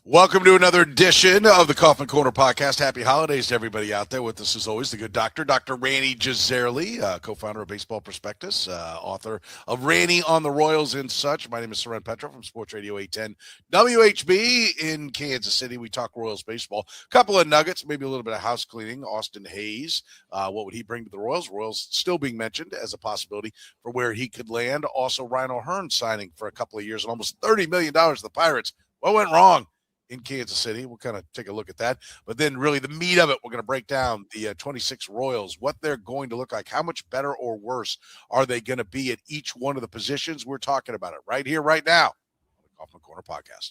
Welcome to another edition of the Kaufman Corner podcast. Happy holidays to everybody out there. With us, as always, the good doctor, Dr. Rany Jazayerli, co-founder of Baseball Prospectus, author of Rany on the Royals and such. My name is Soren Petro from Sports Radio 810 WHB in Kansas City. We talk Royals baseball. A couple of nuggets, maybe a little bit of house cleaning. Austin Hayes, what would he bring to the Royals? Royals still being mentioned as a possibility for where he could land. Also, RyanO'Hearn signing for a couple of years and almost $30 million to the Pirates. What went wrong in Kansas City? We'll kind of take a look at that. But then really the meat of it, we're going to break down the 26 Royals, what they're going to look like, how much better or worse are they going to be at each one of the positions. We're talking about it right here, right now on the Kaufman Corner podcast.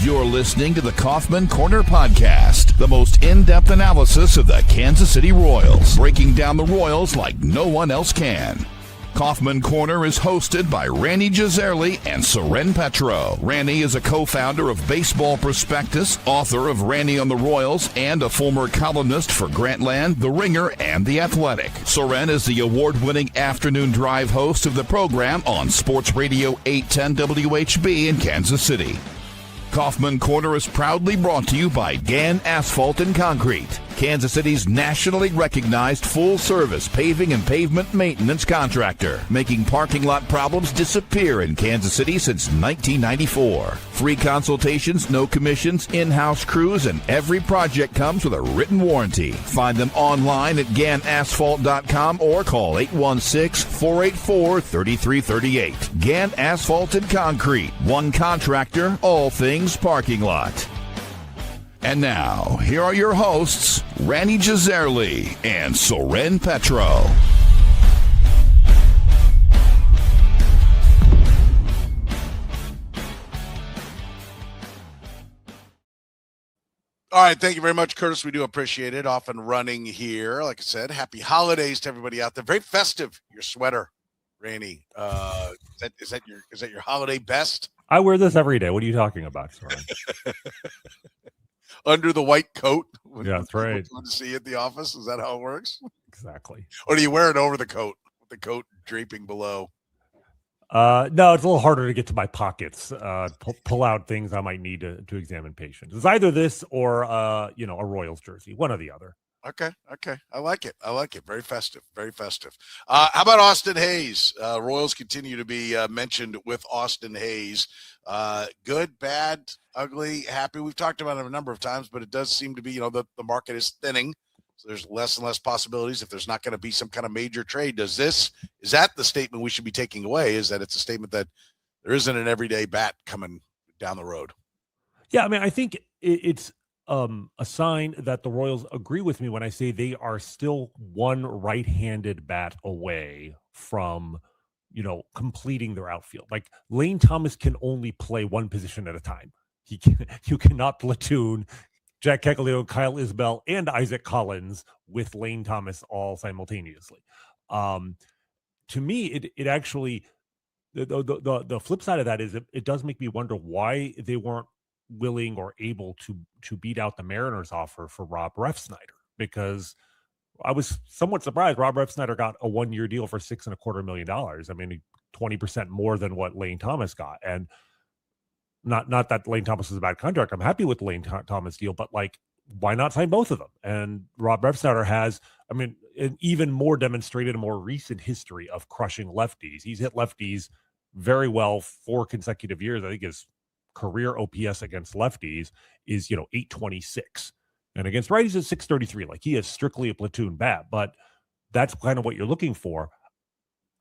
You're listening to the Kaufman Corner podcast, the most in-depth analysis of the Kansas City Royals, breaking down the Royals like no one else can. Kaufman Corner is hosted by Rany Jazayerli and Soren Petro. Rany is a co-founder of Baseball Prospectus, author of Rany on the Royals, and a former columnist for Grantland, The Ringer, and The Athletic. Soren is the award-winning afternoon drive host of the program on Sports Radio 810 WHB in Kansas City. Kaufman Corner is proudly brought to you by Gann Asphalt and Concrete, Kansas City's nationally recognized full-service paving and pavement maintenance contractor, making parking lot problems disappear in Kansas City since 1994. Free consultations, no commissions, in-house crews, and every project comes with a written warranty. Find them online at GannAsphalt.com or call 816-484-3338. Gann Asphalt and Concrete, one contractor, all things parking lot. And now, here are your hosts, Rany Jazayerli and Soren Petro. All right, thank you very much, Curtis. We do appreciate it. Off and running here. Like I said, happy holidays to everybody out there. Very festive, your sweater, Rany. Is that your holiday best? I wear this every day. What are you talking about, Soren? Under the white coat. Yeah, that's right. Want to see you at the office? Is that how it works? Exactly. Or do you wear it over the coat with the coat draping below? No, it's a little harder to get to my pockets. Pull out things I might need to examine patients. It's either this or a Royals jersey, one or the other. Okay. I like it. Very festive. How about Austin Hayes? Royals continue to be mentioned with Austin Hayes. Good, bad, ugly, happy. We've talked about it a number of times, but it does seem to be, the market is thinning. So there's less and less possibilities if there's not going to be some kind of major trade. Is that the statement we should be taking away? Is that it's a statement that there isn't an everyday bat coming down the road? Yeah, I mean, I think it's a sign that the Royals agree with me when I say they are still one right-handed bat away from, completing their outfield. Like Lane Thomas can only play one position at a time. You cannot platoon Jac Caglianone, Kyle Isbell, and Isaac Collins with Lane Thomas all simultaneously. To me, it actually the flip side of that is it does make me wonder why they weren't willing or able to beat out the Mariners offer for Rob Refsnyder, because I was somewhat surprised Rob Refsnyder got a 1-year deal for $6.25 million. I mean, 20% more than what Lane Thomas got. And not that Lane Thomas is a bad contract. I'm happy with the Lane Thomas deal, but why not sign both of them? And Rob Refsnyder has, an even more demonstrated, a more recent history of crushing lefties. He's hit lefties very well 4 consecutive years. I think his career OPS against lefties is, 826. And against righties is 633. He is strictly a platoon bat, but that's kind of what you're looking for.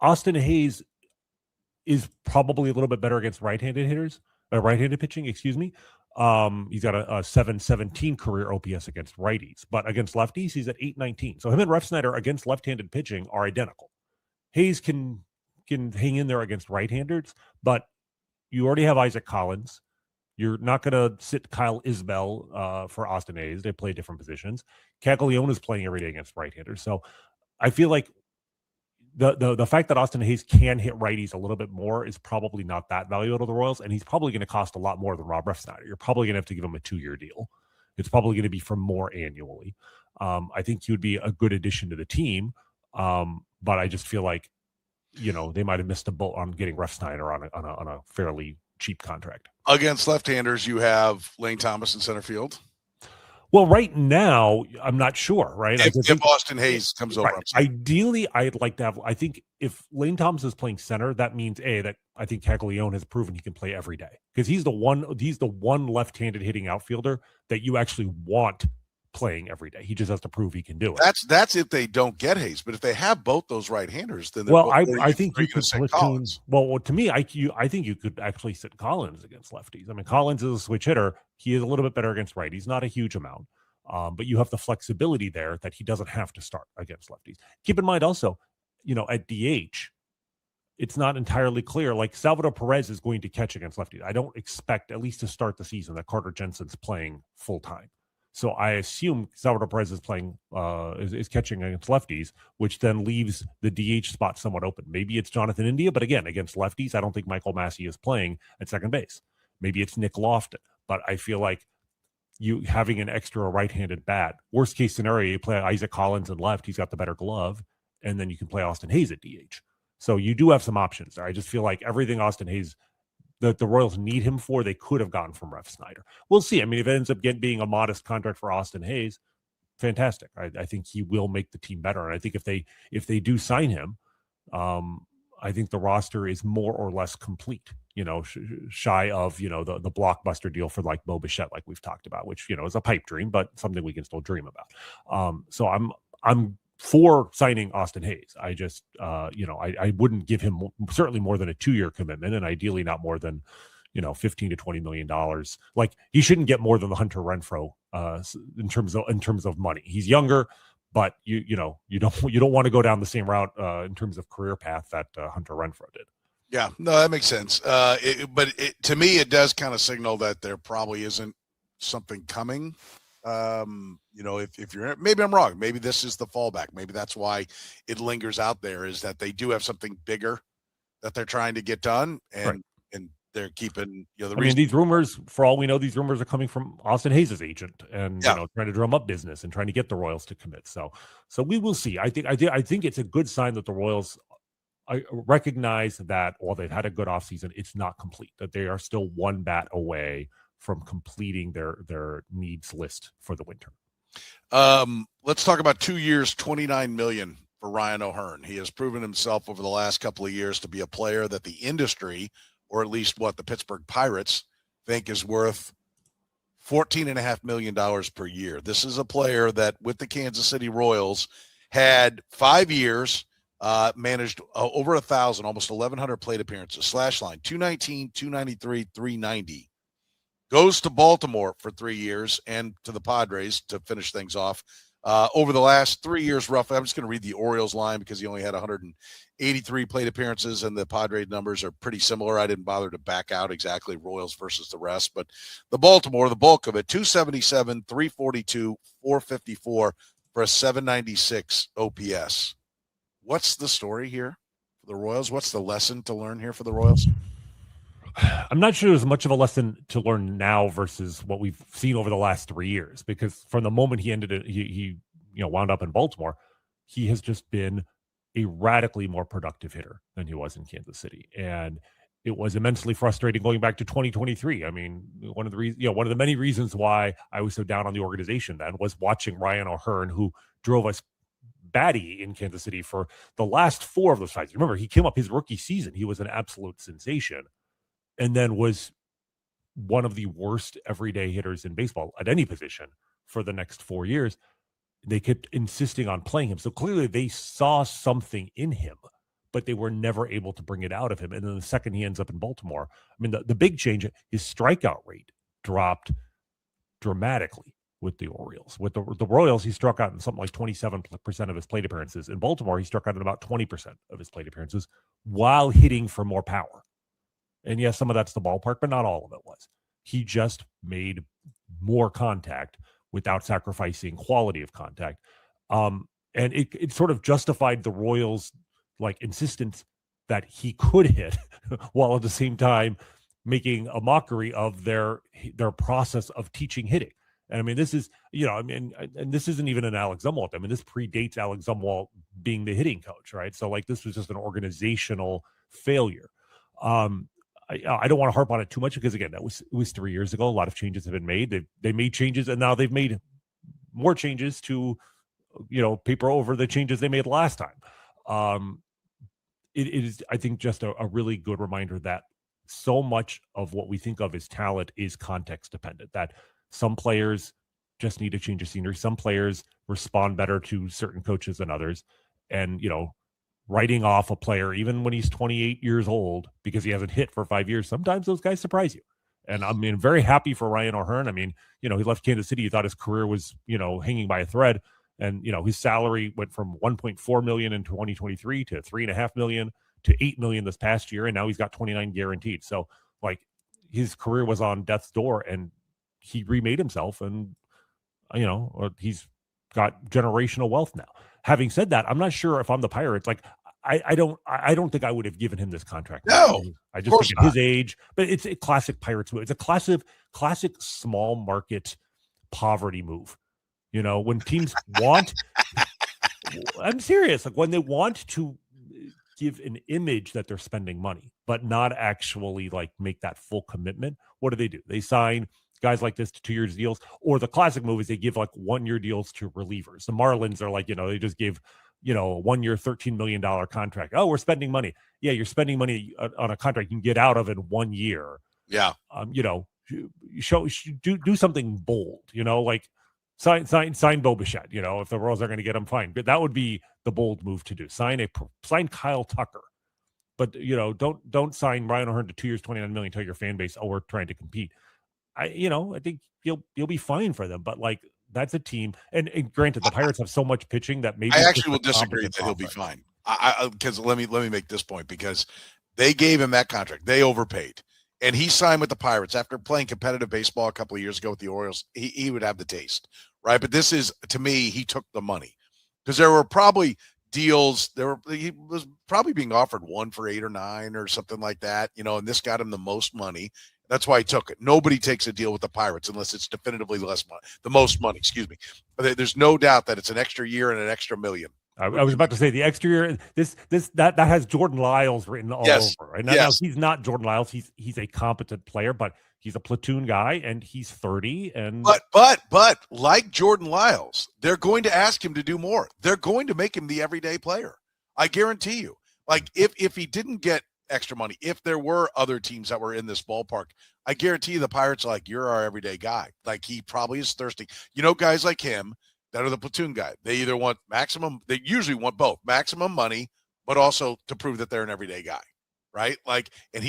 Austin Hayes is probably a little bit better against right-handed pitching, excuse me. He's got a 717 career OPS against righties, but against lefties, he's at 819. So him and Refsnyder against left-handed pitching are identical. Hayes can hang in there against right-handers, but you already have Isaac Collins. You're not going to sit Kyle Isbell for Austin Hayes. They play different positions. Caglianone is playing every day against right-handers. So I feel like the fact that Austin Hayes can hit righties a little bit more is probably not that valuable to the Royals, and he's probably going to cost a lot more than Rob Refsnyder. You're probably going to have to give him a 2-year deal. It's probably going to be for more annually. I think he would be a good addition to the team, but I just feel like, they might have missed a boat on getting Refsnyder on a fairly cheap contract. Against left-handers, you have Lane Thomas in center field. Well, right now, I'm not sure, right? If Austin Hayes comes over. Right. Ideally, I'd like to have, I think if Lane Thomas is playing center, that means that I think Caglianone has proven he can play every day, because he's the one left-handed hitting outfielder that you actually want playing every day. He just has to prove he can do it. That's if they don't get Hayes, but if they have both those right-handers, then I think you could platoon. Well, to me, I think you could actually sit Collins against lefties. I mean, Collins is a switch hitter. He is a little bit better against righties, not a huge amount, but you have the flexibility there that he doesn't have to start against lefties. Keep in mind also, at DH, it's not entirely clear. Like, Salvador Perez is going to catch against lefties. I don't expect, at least to start the season, that Carter Jensen's playing full time. So I assume Salvador Perez is playing, is catching against lefties, which then leaves the DH spot somewhat open. Maybe it's Jonathan India, but again, against lefties, I don't think Michael Massey is playing at second base. Maybe it's Nick Lofton, but I feel like you having an extra right-handed bat, worst case scenario, you play Isaac Collins in left, he's got the better glove, and then you can play Austin Hayes at DH. So you do have some options there. I just feel like everything Austin Hayes that the Royals need him for, they could have gotten from Ref Snyder. We'll see. I mean, if it ends up being a modest contract for Austin Hayes, fantastic. I think he will make the team better. And I think if they do sign him, I think the roster is more or less complete, shy of, the blockbuster deal for like Bo Bichette, like we've talked about, which, is a pipe dream, but something we can still dream about. So I'm for signing Austin Hayes. I just, I wouldn't give him certainly more than a 2-year commitment, and ideally not more than, $15 to $20 million. Like, he shouldn't get more than the Hunter Renfroe in terms of money. He's younger, but you don't want to go down the same route in terms of career path that Hunter Renfroe did. Yeah, no, that makes sense. But to me, it does kind of signal that there probably isn't something coming. If you're, maybe I'm wrong. Maybe this is the fallback. Maybe that's why it lingers out there, is that they do have something bigger that they're trying to get done, and they're keeping, these rumors, for all we know, these rumors are coming from Austin Hayes' agent, and trying to drum up business and trying to get the Royals to commit. So we will see. I think it's a good sign that the Royals recognize that while they've had a good offseason, it's not complete, that they are still one bat away from completing their needs list for the winter. Let's talk about 2 years, $29 million for RyanO'Hearn. He has proven himself over the last couple of years to be a player that the industry, or at least what the Pittsburgh Pirates think is worth $14.5 million per year. This is a player that with the Kansas City Royals had 5 years, managed over 1,000, almost 1,100 plate appearances, slash line 219, 293, 390. Goes to Baltimore for 3 years and to the Padres to finish things off. Over the last 3 years, roughly, I'm just going to read the Orioles line because he only had 183 plate appearances, and the Padres numbers are pretty similar. I didn't bother to back out exactly Royals versus the rest, but the Baltimore, the bulk of it, 277, 342, 454 for a 796 OPS. What's the story here for the Royals? What's the lesson to learn here for the Royals? I'm not sure there's much of a lesson to learn now versus what we've seen over the last 3 years, because from the moment he wound up in Baltimore, he has just been a radically more productive hitter than he was in Kansas City. And it was immensely frustrating going back to 2023. I mean, one of the many reasons why I was so down on the organization then was watching RyanO'Hearn, who drove us batty in Kansas City for the last 4 of those fights. Remember, he came up his rookie season. He was an absolute sensation, and then was one of the worst everyday hitters in baseball at any position for the next 4 years. They kept insisting on playing him. So clearly they saw something in him, but they were never able to bring it out of him. And then the second he ends up in Baltimore, I mean, the big change, his strikeout rate dropped dramatically with the Orioles. With the Royals, he struck out in something like 27% of his plate appearances. In Baltimore, he struck out in about 20% of his plate appearances while hitting for more power. And yes, some of that's the ballpark, but not all of it was. He just made more contact without sacrificing quality of contact. And it sort of justified the Royals' insistence that he could hit while at the same time making a mockery of their process of teaching hitting. And I mean, this is, and this isn't even an Alex Zumwalt. I mean, this predates Alex Zumwalt being the hitting coach, right? So this was just an organizational failure. I don't want to harp on it too much because again, it was 3 years ago. A lot of changes have been made. They made changes, and now they've made more changes to, paper over the changes they made last time. It is, I think, just a really good reminder that so much of what we think of as talent is context dependent. That some players just need a change of scenery. Some players respond better to certain coaches than others, and writing off a player, even when he's 28 years old, because he hasn't hit for 5 years, sometimes those guys surprise you. And I mean, very happy for RyanO'Hearn. I mean, he left Kansas City. He thought his career was, hanging by a thread. And, his salary went from $1.4 million in 2023 to $3.5 million to $8 million this past year. And now he's got 29 guaranteed. So like his career was on death's door and he remade himself and, he's got generational wealth now. Having said that, I'm not sure if I'm the Pirates, like, I don't think I would have given him this contract. No, I just think at his age, but it's a classic Pirates move. It's a classic small market poverty move. When teams want, I'm serious, like when they want to give an image that they're spending money, but not actually like make that full commitment. What do? They sign guys like this to 2 years deals, or the classic move is they give like 1 year deals to relievers. The Marlins are like, they just gave, a 1 year, $13 million contract. Oh, we're spending money. Yeah. You're spending money on a contract you can get out of in 1 year. Yeah. Do something bold, like sign Bo Bichette, if the Royals are going to get him, fine. But that would be the bold move to do. Sign Kyle Tucker. But, don't sign RyanO'Hearn to 2 years, $29 million, tell your fan base, oh, we're trying to compete. I think you'll be fine for them, but like that's a team. And granted, the Pirates have so much pitching that maybe I actually will disagree that he'll be fine. Because let me make this point, because they gave him that contract, they overpaid, and he signed with the Pirates after playing competitive baseball a couple of years ago with the Orioles. He would have the taste, right? But this is, to me, he took the money because there were probably deals. He was probably being offered one for 8 or 9 or something like that, and this got him the most money. That's why he took it. Nobody takes a deal with the Pirates unless it's definitively the most money, excuse me. But there's no doubt that it's an extra year and an extra million. I was about to say the extra year, that has Jordan Lyles written all over. Right? Now he's not Jordan Lyles. He's a competent player, but he's a platoon guy and he's 30. And but like Jordan Lyles, they're going to ask him to do more. They're going to make him the everyday player. I guarantee you. Like if he didn't get extra money, if there were other teams that were in this ballpark, I guarantee you the Pirates are like, you're our everyday guy. Like he probably is thirsty. Guys like him that are the platoon guy, they either want they usually want both maximum money, but also to prove that they're an everyday guy, right? Like, and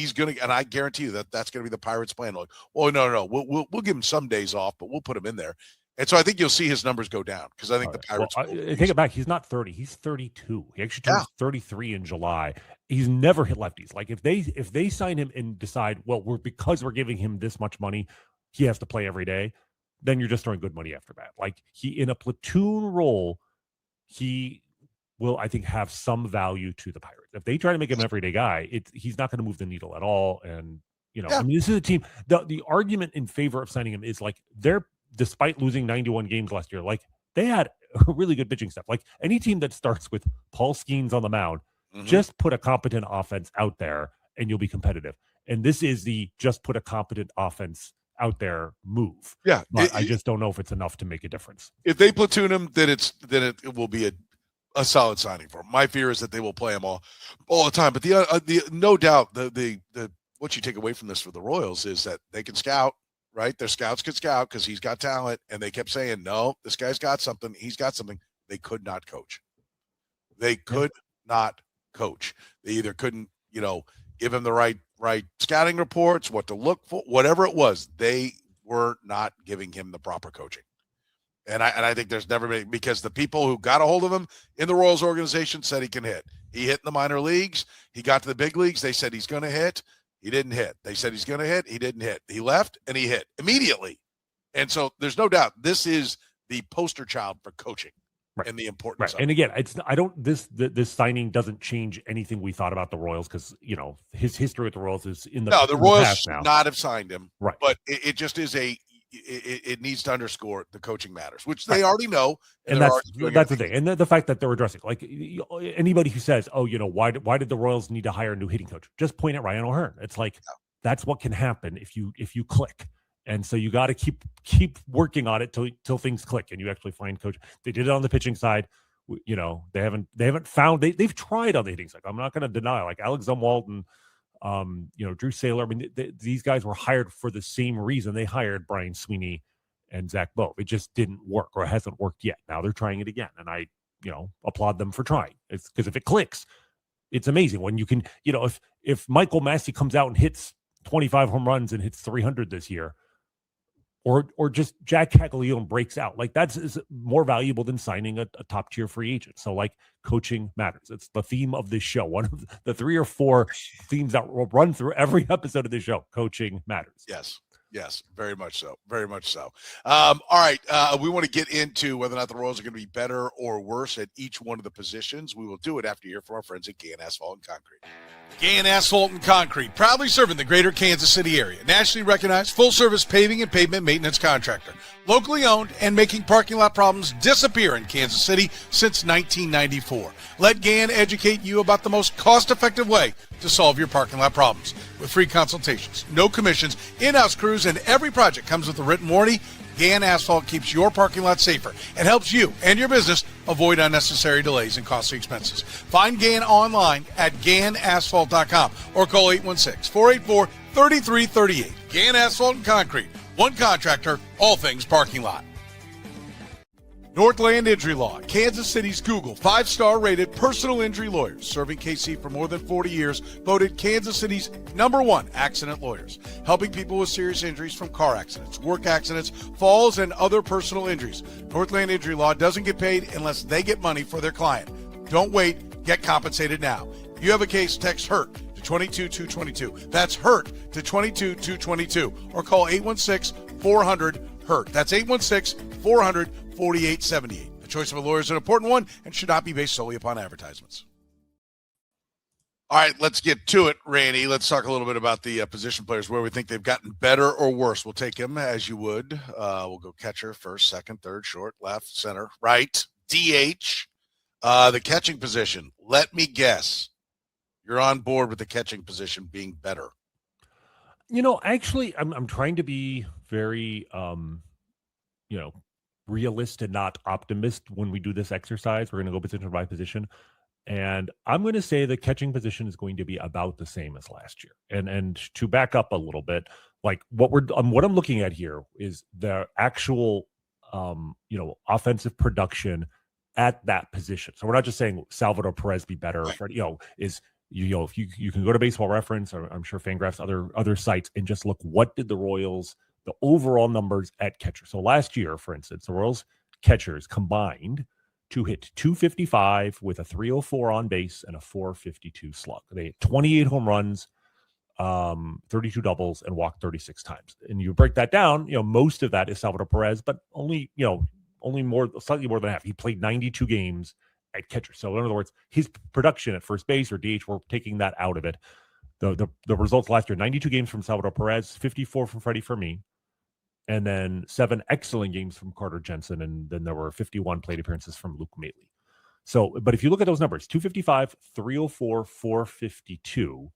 I guarantee you that's going to be the Pirates plan. Like, well, no, we'll give him some days off, but we'll put him in there. And so I think you'll see his numbers go down because I think the Pirates. I take it back. He's not 30. He's 32. He actually turns 33 in July. He's never hit lefties. Like if they sign him and decide, well, because we're giving him this much money, he has to play every day, then you're just throwing good money after that. Like he in a platoon role, he will, I think, have some value to the Pirates. If they try to make him an everyday guy, he's not going to move the needle at all. And I mean, this is a team. The argument in favor of signing him is like despite losing 91 games last year, like they had really good pitching stuff. Like any team that starts with Paul Skeens on the mound, just put a competent offense out there and you'll be competitive. And this is the just put a competent offense out there move. Yeah. But I just don't know if it's enough to make a difference. If they platoon him, then it will be a solid signing for him. My fear is that they will play him all the time. But the no doubt the what you take away from this for the Royals is that they can scout. Right? Their scouts could scout because he's got talent. And they kept saying, no, this guy's got something. He's got something. They could not coach. They could not coach. They either couldn't, give him the right scouting reports, what to look for, whatever it was. They were not giving him the proper coaching. And I think there's never been, because the people who got a hold of him in the Royals organization said he can hit. He hit in the minor leagues. He got to the big leagues. They said he's going to hit. He didn't hit. They said he's going to hit. He didn't hit. He left and he hit immediately. And so there's no doubt this is the poster child for coaching and the importance of it. And again, this signing doesn't change anything we thought about the Royals because, his history with the Royals is in the the Royals should not have signed him. Right. But it just is it needs to underscore the coaching matters, which they already know. And that's the thing. And the fact that they're addressing, like anybody who says, oh, why did the Royals need to hire a new hitting coach? Just point at RyanO'Hearn. It's like, That's what can happen if you click. And so you got to keep working on it till things click and you actually find coach. They did it on the pitching side. They haven't found they've tried on the hitting side. I'm not going to deny, like Alex Zumwalt and Drew Saylor. I mean, these guys were hired for the same reason they hired Brian Sweeney and Zach Bove. It just didn't work, or it hasn't worked yet. Now they're trying it again, and I applaud them for trying. It's because if it clicks, it's amazing when you can. If Michael Massey comes out and hits 25 home runs and hits 300 this year, or just Jac Caglianone breaks out, like is more valuable than signing a top tier free agent. So like coaching matters. It's the theme of this show. One of the 3 or 4 themes that will run through every episode of the show. Coaching matters. Yes, very much so. Very much so. All right. We want to get into whether or not the Royals are going to be better or worse at each one of the positions. We will do it after you hear from our friends at Gann Asphalt and Concrete. Gann Asphalt and Concrete, proudly serving the greater Kansas City area. Nationally recognized full-service paving and pavement maintenance contractor. Locally owned and making parking lot problems disappear in Kansas City since 1994. Let Gann educate you about the most cost-effective way to solve your parking lot problems. With free consultations, no commissions, in-house crews, and every project comes with a written warranty, Gann Asphalt keeps your parking lot safer and helps you and your business avoid unnecessary delays and costly expenses. Find Gann online at GannAsphalt.com or call 816-484-3338. Gann Asphalt and Concrete. One contractor, all things parking lot. Northland Injury Law, Kansas City's Google 5-star rated personal injury lawyers, serving KC for more than 40 years, voted Kansas City's #1 accident lawyers, helping people with serious injuries from car accidents, work accidents, falls, and other personal injuries. Northland Injury Law doesn't get paid unless they get money for their client. Don't wait, get compensated now. If you have a case, text HURT to 22222. That's HURT to 22222 or call 816-400-HURT. That's 816-400-4878. The choice of a lawyer is an important one and should not be based solely upon advertisements. All right, let's get to it, Rany. Let's talk a little bit about the position players, where we think they've gotten better or worse. We'll take them as you would. We'll go catcher, first, second, third, short, left, center, right, DH. The catching position, let me guess, you're on board with the catching position being better. Actually, I'm trying to be very, realist and not optimist when we do this exercise. We're going to go position by position. And I'm going to say the catching position is going to be about the same as last year. And to back up a little bit, like what I'm looking at here is the actual, offensive production at that position. So we're not just saying Salvador Perez be better, right. If you can go to Baseball Reference, or I'm sure Fangraphs, other sites, and just look, what did the Royals, the overall numbers at catcher. So last year, for instance, the Royals catchers combined to hit 255 with a 304 on base and a 452 slug. They had 28 home runs, 32 doubles, and walked 36 times. And you break that down, most of that is Salvador Perez, but only slightly more than half. He played 92 games at catcher. So in other words, his production at first base or DH, we're taking that out of it. The results last year, 92 games from Salvador Perez, 54 from Freddie Fermin, and then 7 excellent games from Carter Jensen, and then there were 51 plate appearances from Luke Maile. So, but if you look at those numbers, 255, 304, 452,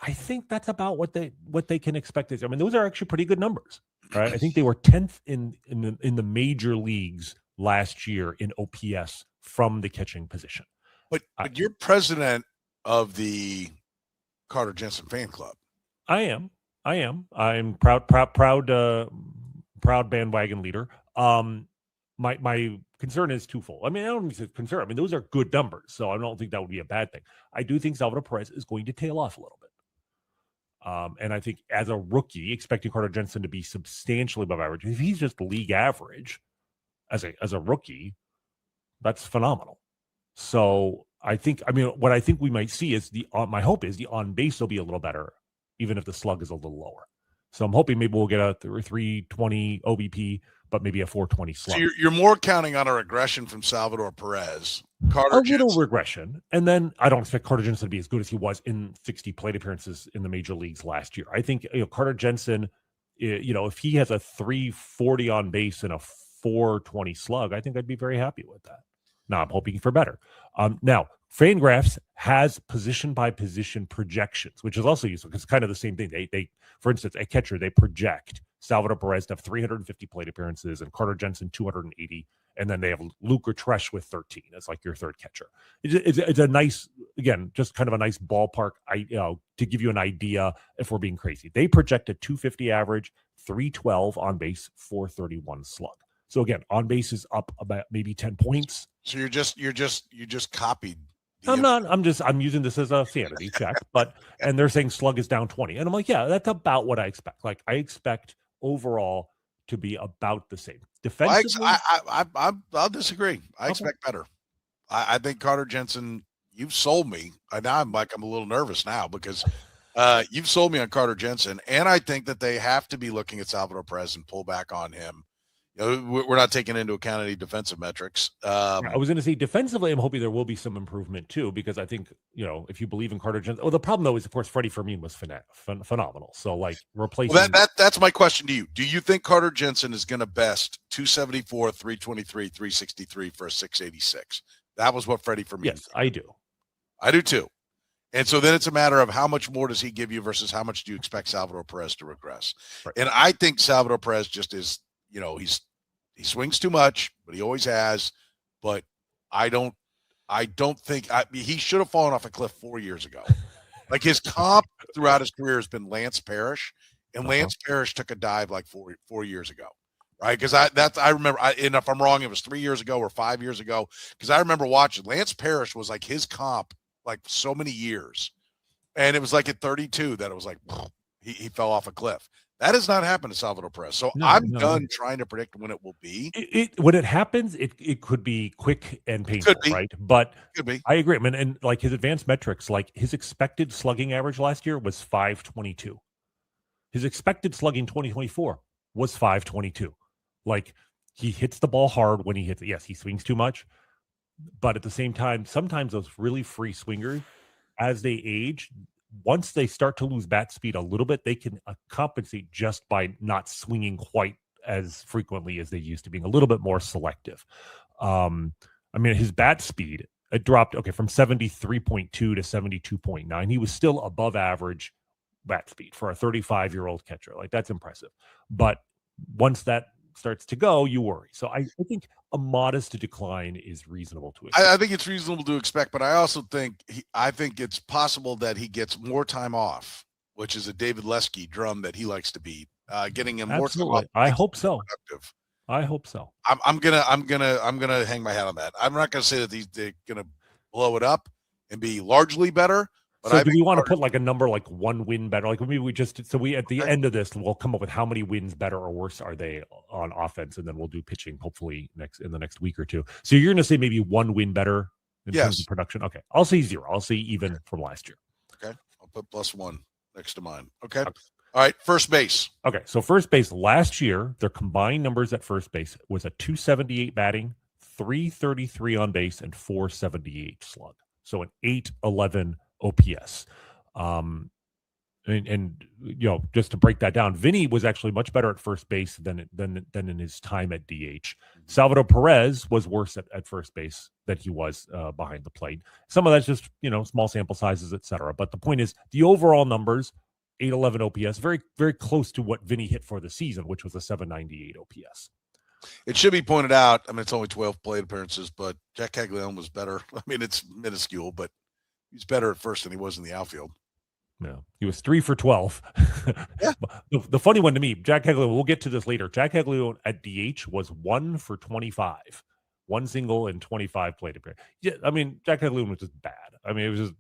I think that's about what they can expect. I mean, those are actually pretty good numbers, right? I think they were 10th in the major leagues last year in OPS from the catching position. But you're president of the Carter Jensen fan club. I am. I'm proud bandwagon leader. My concern is twofold. I mean, I don't think it's a concern. I mean, those are good numbers, so I don't think that would be a bad thing. I do think Salvador Perez is going to tail off a little bit. And I think as a rookie, expecting Carter Jensen to be substantially above average, if he's just league average as a rookie, that's phenomenal. So what I think we might see is my hope is the on base will be a little better, even if the slug is a little lower. So I'm hoping maybe we'll get a 320 OBP, but maybe a 420 slug. So you're more counting on a regression from Salvador Perez. Carter Jensen. Little regression. And then I don't expect Carter Jensen to be as good as he was in 60 plate appearances in the major leagues last year. I think Carter Jensen, if he has a 340 on base and a 420 slug, I think I'd be very happy with that. Now I'm hoping for better. Now, Fangraphs has position by position projections, which is also useful because it's kind of the same thing. They, for instance, a catcher, they project Salvador Perez to have 350 plate appearances and Carter Jensen 280, and then they have Luke Tresh with 13 as like your third catcher. It's a nice, again, just kind of a nice ballpark, to give you an idea if we're being crazy. They project a 250 average, 312 on base, 431 slug. So again, on base is up about maybe 10 points. So you just copied. I'm using this as a sanity check, and they're saying slug is down 20. And I'm like, yeah, that's about what I expect. Like I expect overall to be about the same. Defensively, I'll disagree. I expect better. I think Carter Jensen, you've sold me. Now I'm a little nervous now because you've sold me on Carter Jensen. And I think that they have to be looking at Salvador Perez and pull back on him. We're not taking into account any defensive metrics. I was going to say defensively, I'm hoping there will be some improvement too, because I think, if you believe in Carter Jensen, the problem though is, of course, Freddie Fermin was phenomenal. So like replacing that's my question to you. Do you think Carter Jensen is going to best 274, 323, 363 for a 686? That was what Freddie Fermin. Yes, I do. I do too. And so then it's a matter of how much more does he give you versus how much do you expect Salvador Perez to regress? Right. And I think Salvador Perez just is, he swings too much, but he always has. But I don't think he should have fallen off a cliff 4 years ago. Like his comp throughout his career has been Lance Parrish, and Lance Parrish took a dive like four years ago, right? Because I remember, and if I'm wrong, it was 3 years ago or 5 years ago. Because I remember watching Lance Parrish was like his comp like so many years, and it was like at 32 that it was like he fell off a cliff. That has not happened to Salvador Perez. So I'm done trying to predict when it will be. When it happens, it could be quick and painful, right? But could be. I agree. I mean, and like his advanced metrics, like his expected slugging average last year was 522. His expected slugging 2024 was 522. Like he hits the ball hard when he hits it. Yes, he swings too much. But at the same time, sometimes those really free swingers, as they age, once they start to lose bat speed a little bit, they can compensate just by not swinging quite as frequently as they used to, being a little bit more selective. I mean, his bat speed, it dropped, from 73.2 to 72.9. He was still above average bat speed for a 35-year-old catcher. Like, that's impressive. But once that starts to go, you worry. So I think a modest decline is reasonable to expect. I think it's reasonable to expect, but I also think it's possible that he gets more time off, which is a David Lesky drum that he likes to beat. Getting him more time off. I hope so. I hope so. I'm gonna hang my hat on that. I'm not gonna say that they're gonna blow it up and be largely better. But so do we want to put like a number, like one win better? Like maybe at the end of this, we'll come up with how many wins better or worse are they on offense, and then we'll do pitching hopefully in the next week or two. So you're going to say maybe one win better in terms of production? Okay. I'll say 0. I'll say even from last year. Okay. I'll put +1 next to mine. Okay. All right. First base. Okay. So first base last year, their combined numbers at first base was a 278 batting, 333 on base, and 478 slug. So an 811 OPS. And just to break that down, Vinny was actually much better at first base than in his time at DH. Salvador Perez was worse at first base than he was behind the plate. Some of that's just small sample sizes, etc. But the point is, the overall numbers, 811 OPS, very very close to what Vinny hit for the season, which was a 798 OPS. It should be pointed out. I mean, it's only 12 plate appearances, but Jac Caglianone was better. I mean, it's minuscule, but he's better at first than he was in the outfield. No, he was 3 for 12. Yeah. The funny one to me, Jac Caglianone, we'll get to this later. Jac Caglianone at DH was 1 for 25, 1 single and 25 plate appearances. Yeah, I mean, Jac Caglianone was just bad. I mean, it was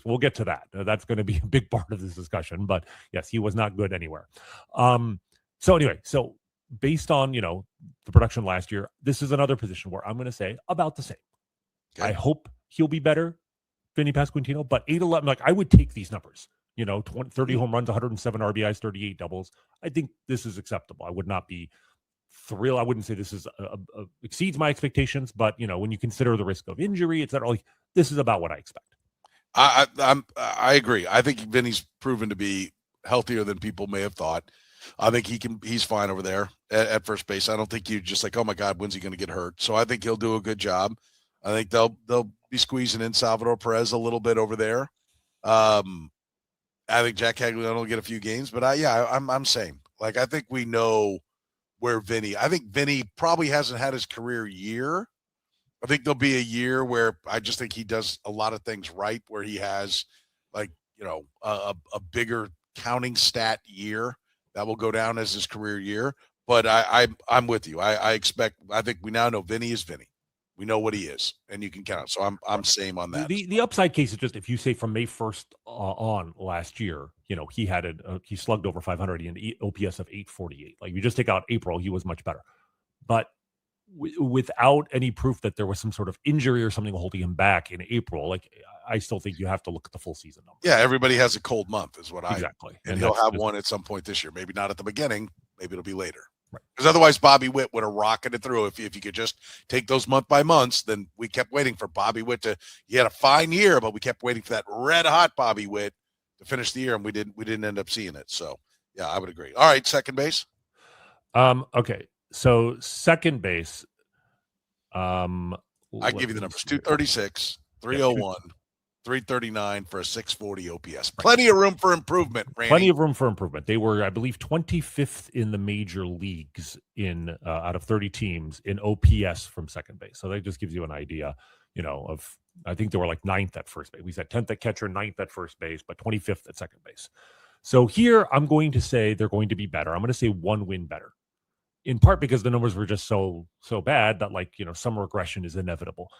we'll get to that. That's going to be a big part of this discussion. But yes, he was not good anywhere. So anyway, based on the production last year, this is another position where I'm going to say about the same. Okay. I hope he'll be better, Vinny Pasquantino, but 811, like I would take these numbers, 30 home runs, 107 RBIs, 38 doubles. I think this is acceptable. I would not be thrilled. I wouldn't say this is exceeds my expectations, but when you consider the risk of injury, etc., like this is about what I expect. I agree. I think Vinny's proven to be healthier than people may have thought. I think he's fine over there at first base. I don't think you just like, oh my God, when's he going to get hurt? So I think he'll do a good job. I think they'll be squeezing in Salvador Perez a little bit over there. I think Jac Caglianone will get a few games, but I'm same. Like, I think we know where I think Vinny probably hasn't had his career year. I think there'll be a year where I just think he does a lot of things right, where he has like, a bigger counting stat year that will go down as his career year. But I'm with you. I think we now know Vinny is Vinny. We know what he is, and you can count. So I'm same on that. The upside case is just if you say from May 1st on last year, he slugged over 500 and OPS of 848. Like, you just take out April, he was much better. But without any proof that there was some sort of injury or something holding him back in April, like, I still think you have to look at the full season numbers. Yeah, everybody has a cold month, is what exactly. And he'll have one at some point this year. Maybe not at the beginning. Maybe it'll be later. Because otherwise, Bobby Witt would have rocketed through. If you could just take those month by months, then we kept waiting for Bobby Witt he had a fine year, but we kept waiting for that red hot Bobby Witt to finish the year, and we didn't end up seeing it. So, yeah, I would agree. All right, second base. Okay, so second base. I give you the numbers: 236, 301. 339 for a 640 OPS. Plenty of room for improvement, Rany. Plenty of room for improvement. They were, I believe, 25th in the major leagues out of 30 teams in OPS from second base. So that just gives you an idea, of, I think they were like 9th at first base. We said 10th at catcher, 9th at first base, but 25th at second base. So here I'm going to say they're going to be better. I'm going to say one win better, in part because the numbers were just so bad that, like, some regression is inevitable.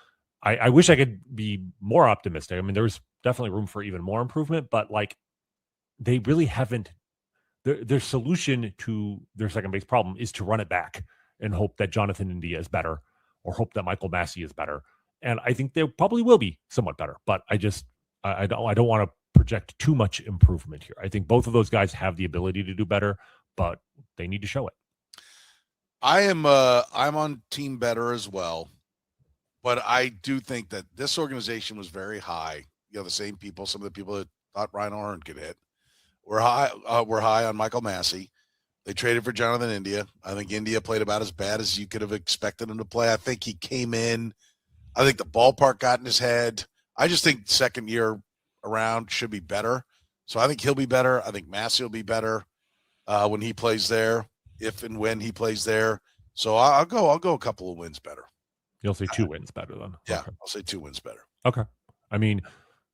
I wish I could be more optimistic. I mean, there's definitely room for even more improvement, but, like, they really haven't. Their solution to their second base problem is to run it back and hope that Jonathan India is better, or hope that Michael Massey is better. And I think they probably will be somewhat better, but I don't want to project too much improvement here. I think both of those guys have the ability to do better, but they need to show it. I'm on team better as well. But I do think that this organization was very high. The same people, some of the people that thought RyanO'Hearn could hit, were high on Michael Massey. They traded for Jonathan India. I think India played about as bad as you could have expected him to play. I think he came in. I think the ballpark got in his head. I just think second year around should be better. So I think he'll be better. I think Massey will be better when he plays there, if and when he plays there. So I'll go a couple of wins better. You'll say 2 wins better then. Yeah, okay. I'll say 2 wins better. Okay. I mean,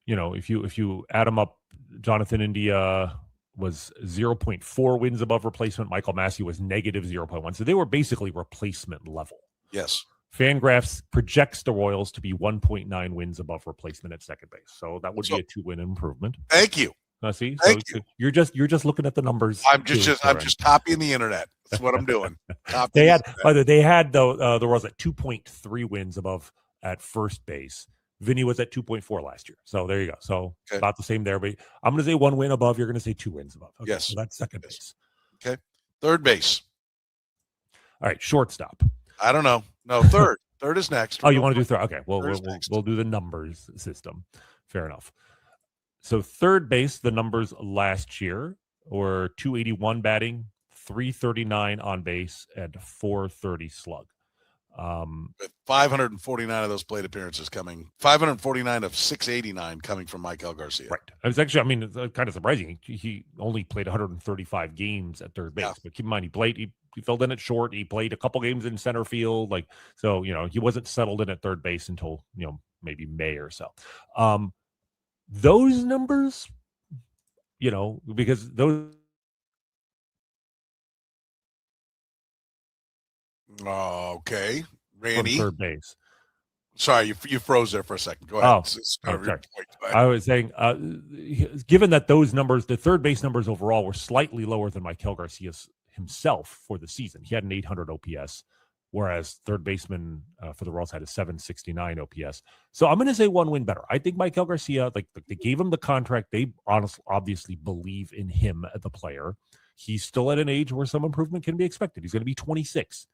if you add them up, Jonathan India was 0.4 wins above replacement. Michael Massey was negative 0.1. So they were basically replacement level. Yes. Fangraphs projects the Royals to be 1.9 wins above replacement at second base. So that would be a 2-win improvement. Thank you. See, Thank you. You're just looking at the numbers. I'm just copying the internet. That's what I'm doing. They had the Royals at 2.3 wins above at first base. Vinny was at 2.4 last year. So there you go. So about the same there. But I'm going to say 1 win above. You're going to say 2 wins above. Okay, yes. So that's second base. Okay. Third base. All right. Shortstop. I don't know. No, third. Third is next. Oh, you want to do third? Okay. Well, we'll do the numbers system. Fair enough. So third base, the numbers last year were 281 batting, 339 on base, and 430 slug. With 549 of those plate appearances 549 of 689 coming from Maikel Garcia. Right. It was actually, it's kind of surprising. He only played 135 games at third base. Yeah. But keep in mind, he filled in at short. He played a couple games in center field. He wasn't settled in at third base until, maybe May or so. Those numbers, because those. Okay, Rany. Third base. Sorry, you froze there for a second. Go ahead. Sorry. I was saying, given that those numbers, the third base numbers overall were slightly lower than Maikel Garcia's himself for the season. He had an 800 OPS, whereas third baseman for the Royals had a 769 OPS. So I'm going to say 1 win better. I think Maikel Garcia, they gave him the contract. They obviously believe in him as a player. He's still at an age where some improvement can be expected. He's going to be 26.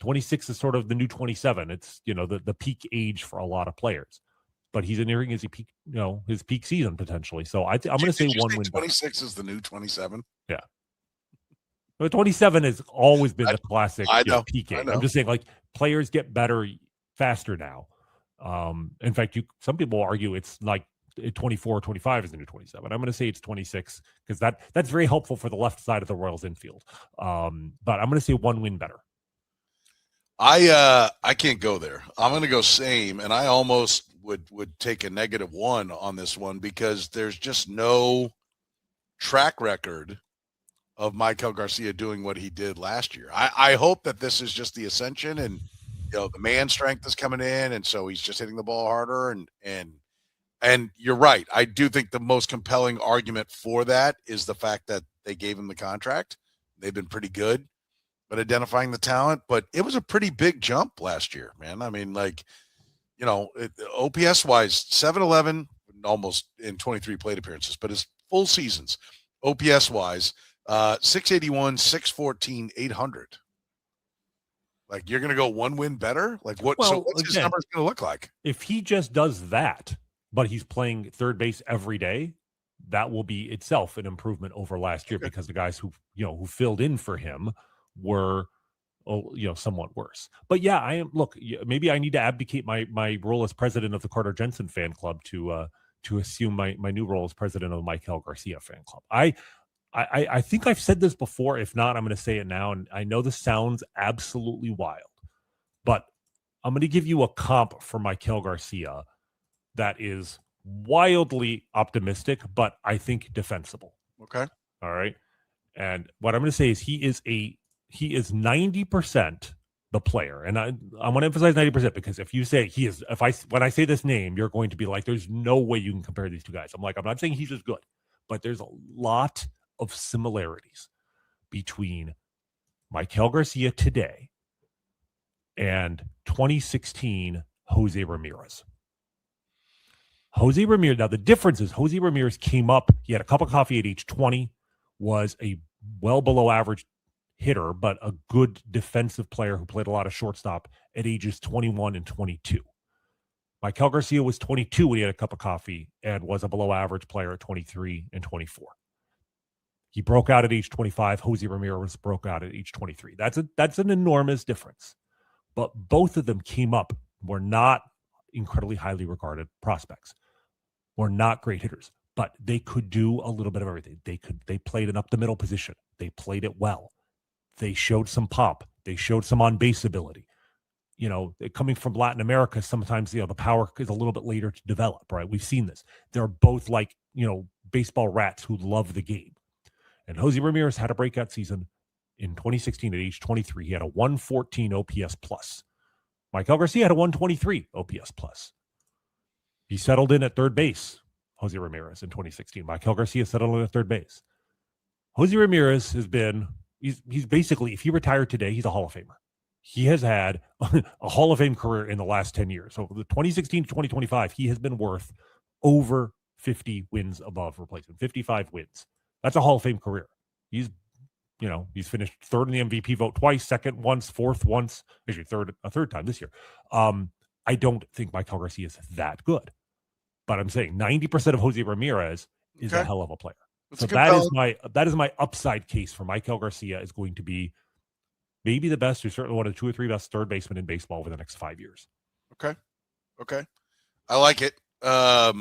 26 is sort of the new 27. It's, the peak age for a lot of players. But he's nearing his peak season potentially. So I'm going to say 1 win. 26 is the new 27. Yeah. But 27 has always been the classic peak age. I'm just saying, players get better faster now. In fact, some people argue it's like 24 or 25 is the new 27. I'm going to say it's 26 because that's very helpful for the left side of the Royals infield. But I'm going to say one win better. I can't go there. I'm going to go same, and I almost would take a -1 on this one because there's just no track record of Maikel Garcia doing what he did last year. I hope that this is just the ascension, and the man strength is coming in, and so he's just hitting the ball harder. And you're right. I do think the most compelling argument for that is the fact that they gave him the contract. They've been pretty good at identifying the talent, but it was a pretty big jump last year, man. I mean, OPS wise, 711 almost in 23 plate appearances, but his full seasons, OPS wise, 681, 614, 800. Like, you're going to go one win better? Like, what? Well, so what's his numbers going to look like? If he just does that, but he's playing third base every day, that will be itself an improvement over last year because the guys who filled in for him were somewhat worse. But yeah, maybe I need to abdicate my role as president of the Carter Jensen fan club to assume my new role as president of the Maikel Garcia fan club. I think I've said this before. If not, I'm going to say it now. And I know this sounds absolutely wild, but I'm going to give you a comp for Maikel Garcia that is wildly optimistic, but I think defensible. Okay. All right. And what I'm going to say is he is 90% the player. And I want to emphasize 90% because if you say when I say this name, you're going to be like, there's no way you can compare these two guys. I'm not saying he's as good, but there's a lot of similarities between Maikel Garcia today and 2016 Jose Ramirez. Jose Ramirez, now the difference is Jose Ramirez came up, he had a cup of coffee at age 20, was a well below average hitter, but a good defensive player who played a lot of shortstop at ages 21 and 22. Maikel Garcia was 22 when he had a cup of coffee and was a below average player at 23 and 24. He broke out at age 25. Jose Ramirez broke out at age 23. That's an enormous difference. But both of them came up, were not incredibly highly regarded prospects, were not great hitters, but they could do a little bit of everything. They played an up the middle position. They played it well. They showed some pop. They showed some on base ability. Coming from Latin America, sometimes the power is a little bit later to develop, right? We've seen this. They're both like, baseball rats who love the game. And Jose Ramirez had a breakout season in 2016 at age 23. He had a 114 OPS plus. Maikel Garcia had a 123 OPS plus. He settled in at third base, Jose Ramirez, in 2016. Maikel Garcia settled in at third base. Jose Ramirez has been, he's basically, if he retired today, he's a Hall of Famer. He has had a Hall of Fame career in the last 10 years. So the 2016 to 2025, he has been worth over 50 wins above replacement, 55 wins. That's a Hall of Fame career. He's finished third in the MVP vote twice, second once, fourth once, actually a third time this year. I don't think Maikel Garcia is that good, but I'm saying 90% of Jose Ramirez is a hell of a player. So that is my upside case for Maikel Garcia is going to be maybe the best, or certainly one of the 2 or 3 best third basemen in baseball over the next 5 years. Okay. I like it. I'll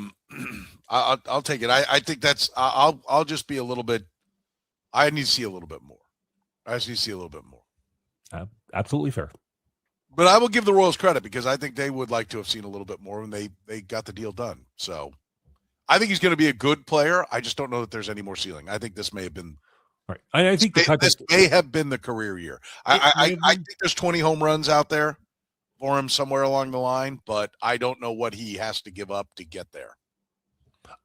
take it. I think that's. I'll just be a little bit. I need to see a little bit more. Absolutely fair. But I will give the Royals credit because I think they would like to have seen a little bit more, and they got the deal done. So I think he's going to be a good player. I just don't know that there's any more ceiling. I think this may have been. Right. I think this may have been the career year. I think there's 20 home runs out there for him somewhere along the line, but I don't know what he has to give up to get there.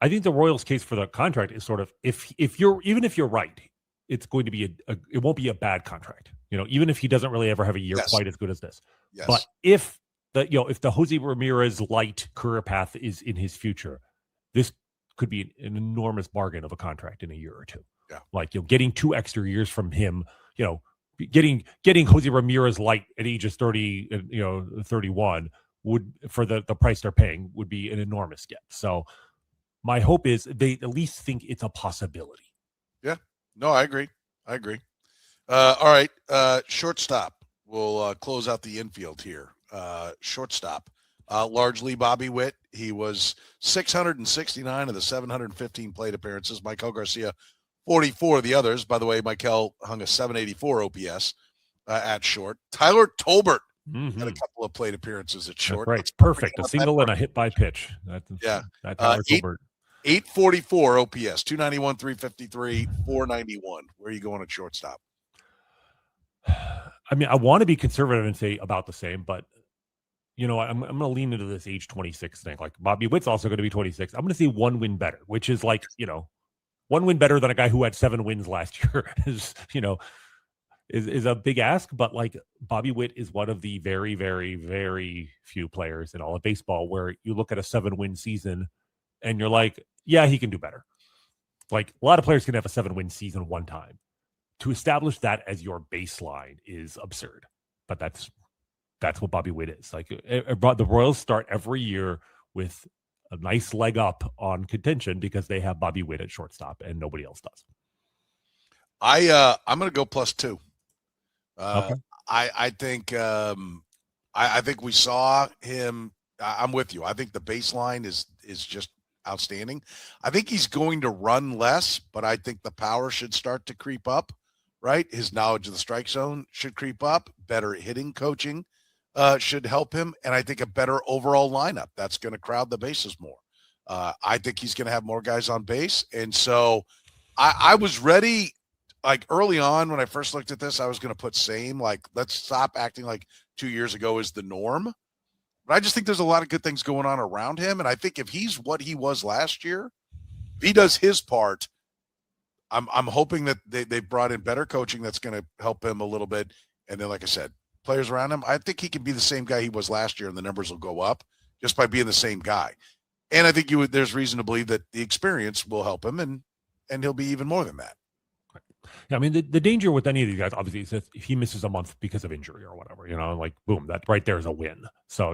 I think the Royals' case for the contract is sort of if you're right, it's going to be it won't be a bad contract. Even if he doesn't really ever have a year quite as good as this. Yes. But if the Jose Ramirez light career path is in his future, this could be an enormous bargain of a contract in a year or two. Yeah. Like getting 2 extra years from him, getting Jose Ramirez light at ages 30, 31 would, for the price they're paying, would be an enormous get. So my hope is they at least think it's a possibility. Yeah. No, I agree. All right. Shortstop. We'll close out the infield here. Shortstop. largely Bobby Witt. He was 669 of the 715 plate appearances. Michael Garcia, 44 of the others. By the way, Michael hung a 784 OPS at short. Tyler Tolbert had a couple of plate appearances at short. Right. It's perfect. A single and a hit by pitch. That's Tyler Tolbert. 844 OPS, 291, 353, 491. Where are you going at shortstop? I mean, I want to be conservative and say about the same, but I'm going to lean into this age 26 thing. Like Bobby Witt's also going to be 26. I'm going to say 1 win better, which is like, 1 win better than a guy who had 7 wins last year is a big ask. But like Bobby Witt is one of the very, very, very few players in all of baseball where you look at a 7-win season and you're like, yeah, he can do better. Like a lot of players can have a 7-win season one time. To establish that as your baseline is absurd. But that's what Bobby Witt is. Like the Royals start every year with a nice leg up on contention because they have Bobby Witt at shortstop and nobody else does. I'm going to go +2. Okay. I think I think we saw him. I'm with you. I think the baseline is just outstanding. I think he's going to run less, but I think the power should start to creep up. Right, his knowledge of the strike zone should creep up. Better hitting coaching should help him, and I think a better overall lineup that's going to crowd the bases more. I think he's going to have more guys on base, and so I was ready. Like early on when I first looked at this, I was going to put same. Like let's stop acting like 2 years ago is the norm. But I just think there's a lot of good things going on around him, and I think if he's what he was last year, if he does his part. I'm hoping that they brought in better coaching that's going to help him a little bit. And then, like I said, players around him, I think he can be the same guy he was last year, and the numbers will go up just by being the same guy. And I think there's reason to believe that the experience will help him, and he'll be even more than that. Yeah, I mean, the danger with any of these guys, obviously, is if he misses a month because of injury or whatever, like, boom, that right there is a win. So,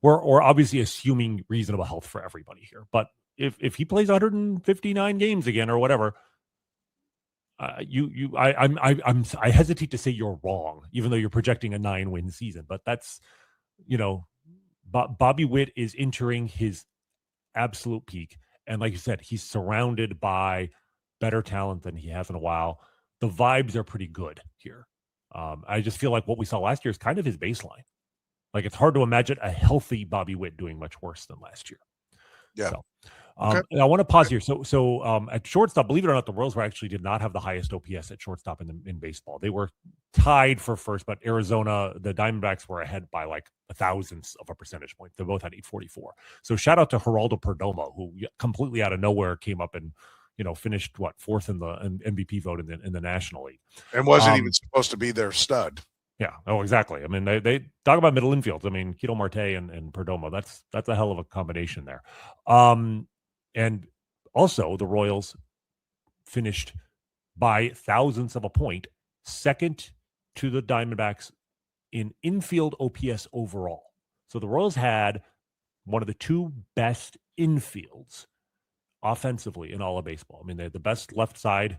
we're obviously assuming reasonable health for everybody here. But if he plays 159 games again or whatever, I hesitate to say you're wrong, even though you're projecting a 9-win season. But that's, Bobby Witt is entering his absolute peak, and like you said, he's surrounded by better talent than he has in a while. The vibes are pretty good here. I just feel like what we saw last year is kind of his baseline. Like it's hard to imagine a healthy Bobby Witt doing much worse than last year. Yeah. So, I want to pause here. So at shortstop, believe it or not, the Royals actually did not have the highest OPS at shortstop in baseball. They were tied for first, but Arizona, the Diamondbacks were ahead by like 1,000th of a percentage point. They both had 844. So shout out to Geraldo Perdomo, who completely out of nowhere came up and finished fourth in the MVP vote in the National League, and wasn't even supposed to be their stud. Yeah. Oh, exactly. I mean, they talk about middle infields. I mean, Ketel Marte and Perdomo. That's a hell of a combination there. And also the Royals finished by 1,000th of a point, second to the Diamondbacks in infield OPS overall. So the Royals had one of the 2 best infields offensively in all of baseball. I mean, they had the best left side,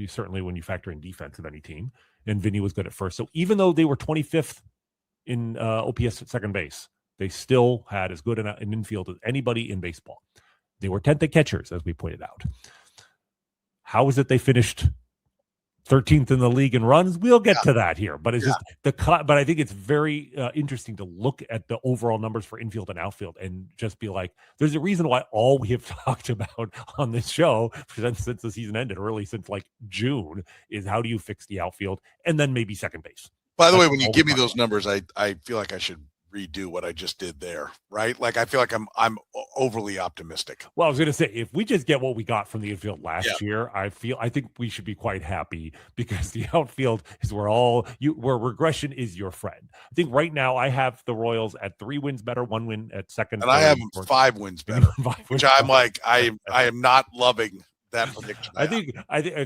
certainly when you factor in defense of any team, and Vinny was good at first. So even though they were 25th in OPS at second base, they still had as good an infield as anybody in baseball. They were 10th at catchers, as we pointed out. How is it they finished 13th in the league in runs? We'll get to that here, but it's just but I think it's very interesting to look at the overall numbers for infield and outfield and just be like, there's a reason why all we have talked about on this show since the season ended, really since like June, is how do you fix the outfield and then maybe second base. By the way, when you give me those numbers, I feel like I should redo what I just did there, right? Like I feel like I'm overly optimistic. Well, I was going to say, if we just get what we got from the infield last year, I think we should be quite happy because the outfield is where regression is your friend. I think right now I have the Royals at 3 wins better, 1 win at second, and I have 5 wins better, which I'm like I am not loving that prediction. I think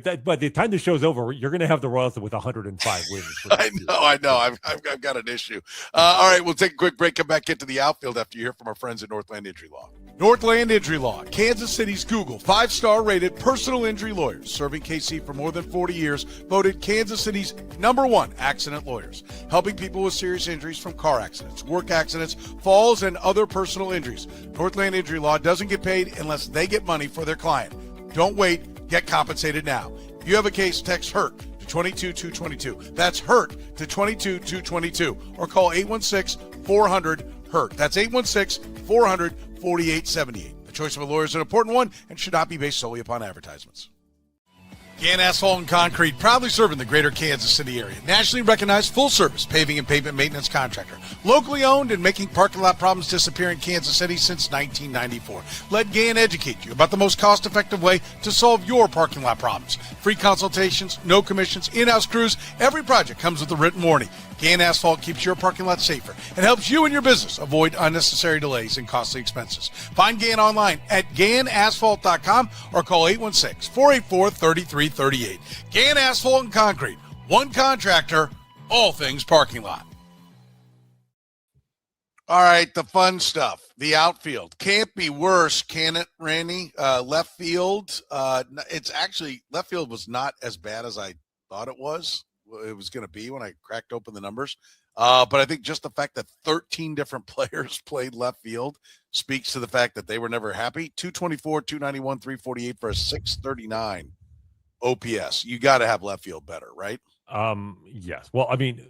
that by the time the show's over, you're going to have the Royals with 105 wins. I know. I've got an issue. All right, we'll take a quick break. Come back into the outfield after you hear from our friends at Northland Injury Law. Northland Injury Law, Kansas City's Google 5-star rated personal injury lawyers, serving KC for more than 40 years, voted Kansas City's #1 accident lawyers, helping people with serious injuries from car accidents, work accidents, falls, and other personal injuries. Northland Injury Law doesn't get paid unless they get money for their client. Don't wait, get compensated now. If you have a case, text HURT to 22222. That's HURT to 22222, or call 816-400-HURT. That's 816-400-4878. The choice of a lawyer is an important one and should not be based solely upon advertisements. Gann Asphalt and Concrete, proudly serving the greater Kansas City area. Nationally recognized full-service paving and pavement maintenance contractor. Locally owned and making parking lot problems disappear in Kansas City since 1994. Let Gann educate you about the most cost-effective way to solve your parking lot problems. Free consultations, no commissions, in-house crews. Every project comes with a written warning. Gann Asphalt keeps your parking lot safer and helps you and your business avoid unnecessary delays and costly expenses. Find Gann online at GannAsphalt.com or call 816-484-3338. Gann Asphalt and Concrete, one contractor, all things parking lot. All right, the fun stuff. The outfield. Can't be worse, can it, Rany? Left field. It's actually, left field was not as bad as I thought it was going to be when I cracked open the numbers. But I think just the fact that 13 different players played left field speaks to the fact that they were never happy. 224, 291, 348 for a 639 OPS. You got to have left field better, right? Yes. Well, I mean,